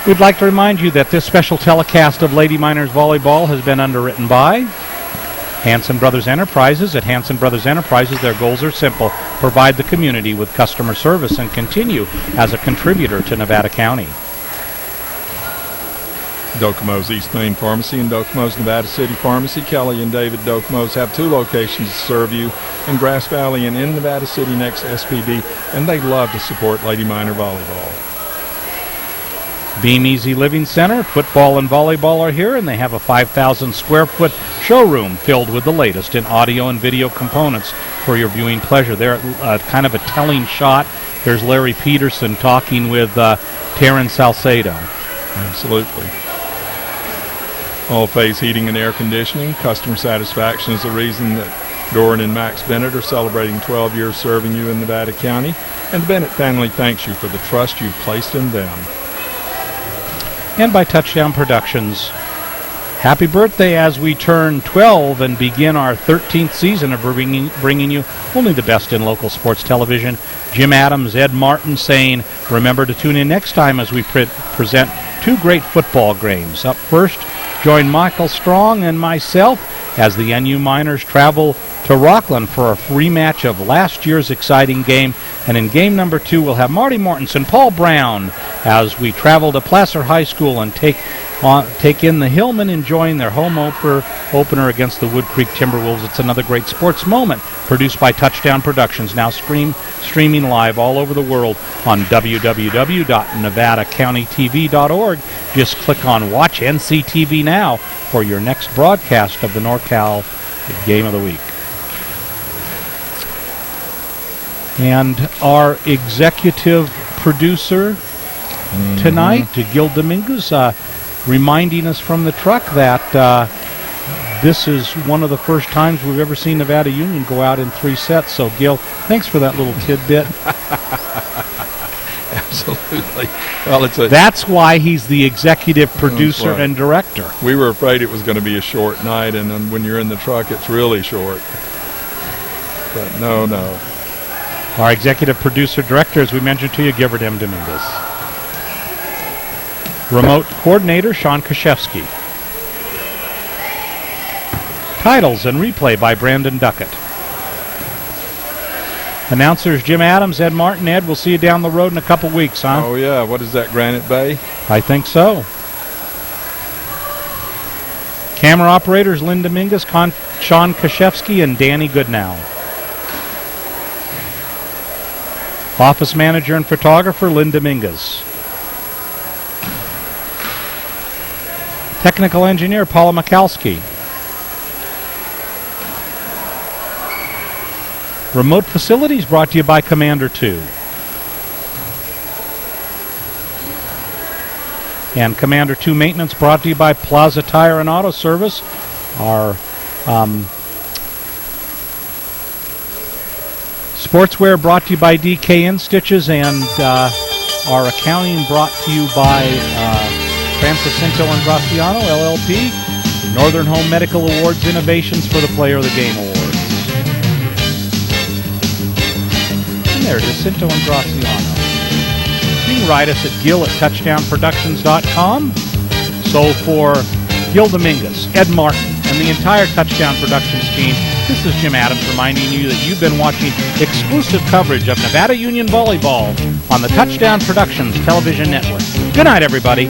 We'd like to remind you that this special telecast of Lady Miners Volleyball has been underwritten by Hanson Brothers Enterprises. At Hanson Brothers Enterprises, their goals are simple: provide the community with customer service and continue as a contributor to Nevada County. Docomo's East Main Pharmacy and Docomo's Nevada City Pharmacy. Kelly and David Docomo's have 2 locations to serve you in Grass Valley and in Nevada City next to SPD, and they love to support Lady Miner Volleyball. Beam Easy Living Center, football and volleyball are here, and they have a 5,000 square foot showroom filled with the latest in audio and video components for your viewing pleasure. They're kind of a telling shot. There's Larry Peterson talking with Taryn Salcedo. Absolutely. All-phase heating and air conditioning. Customer satisfaction is the reason that Doran and Max Bennett are celebrating 12 years serving you in Nevada County, and the Bennett family thanks you for the trust you've placed in them. And by Touchdown Productions. Happy birthday as we turn 12 and begin our 13th season of bringing you only the best in local sports television. Jim Adams, Ed Martin saying, remember to tune in next time as we present 2 great football games. Up first, join Michael Strong and myself as the NU Miners travel to Rockland for a rematch of last year's exciting game. And in game number 2, we'll have Marty Mortensen, Paul Brown, as we travel to Placer High School and take in the Hillmen, enjoying their home opener against the Wood Creek Timberwolves. It's another great sports moment produced by Touchdown Productions, now streaming live all over the world on www.nevadacountytv.org. Just click on Watch NCTV Now for your next broadcast of the NorCal Game of the Week. And our executive producer tonight, Gil Dominguez, reminding us from the truck that this is one of the first times we've ever seen Nevada Union go out in 3 sets. So, Gil, thanks for that little tidbit. Absolutely. Well, that's why he's the executive producer and director. We were afraid it was going to be a short night, and then when you're in the truck, it's really short. But no. Our executive producer director, as we mentioned to you, Gifford M. Dominguez. Remote coordinator, Sean Kashevsky. Titles and replay by Brandon Duckett. Announcers Jim Adams, Ed Martin. Ed, we'll see you down the road in a couple weeks, huh? Oh, yeah. What is that, Granite Bay? I think so. Camera operators, Lynn Dominguez, Sean Kashevsky, and Danny Goodnow. Office manager and photographer, Lynn Dominguez. Technical engineer, Paula Mikalski. Remote facilities brought to you by Commander 2. And Commander 2 maintenance brought to you by Plaza Tire and Auto Service. Our sportswear brought to you by DKN Stitches, and our accounting brought to you by Francis Cinto and Graciano, LLP. Northern Home Medical Awards Innovations for the Player of the Game Awards. And there it is, Cinto and Graciano. You can write us at gil@touchdownproductions.com. So for Gil Dominguez, Ed Martin, and the entire Touchdown Productions team, this is Jim Adams reminding you that you've been watching exclusive coverage of Nevada Union Volleyball on the Touchdown Productions television network. Good night, everybody.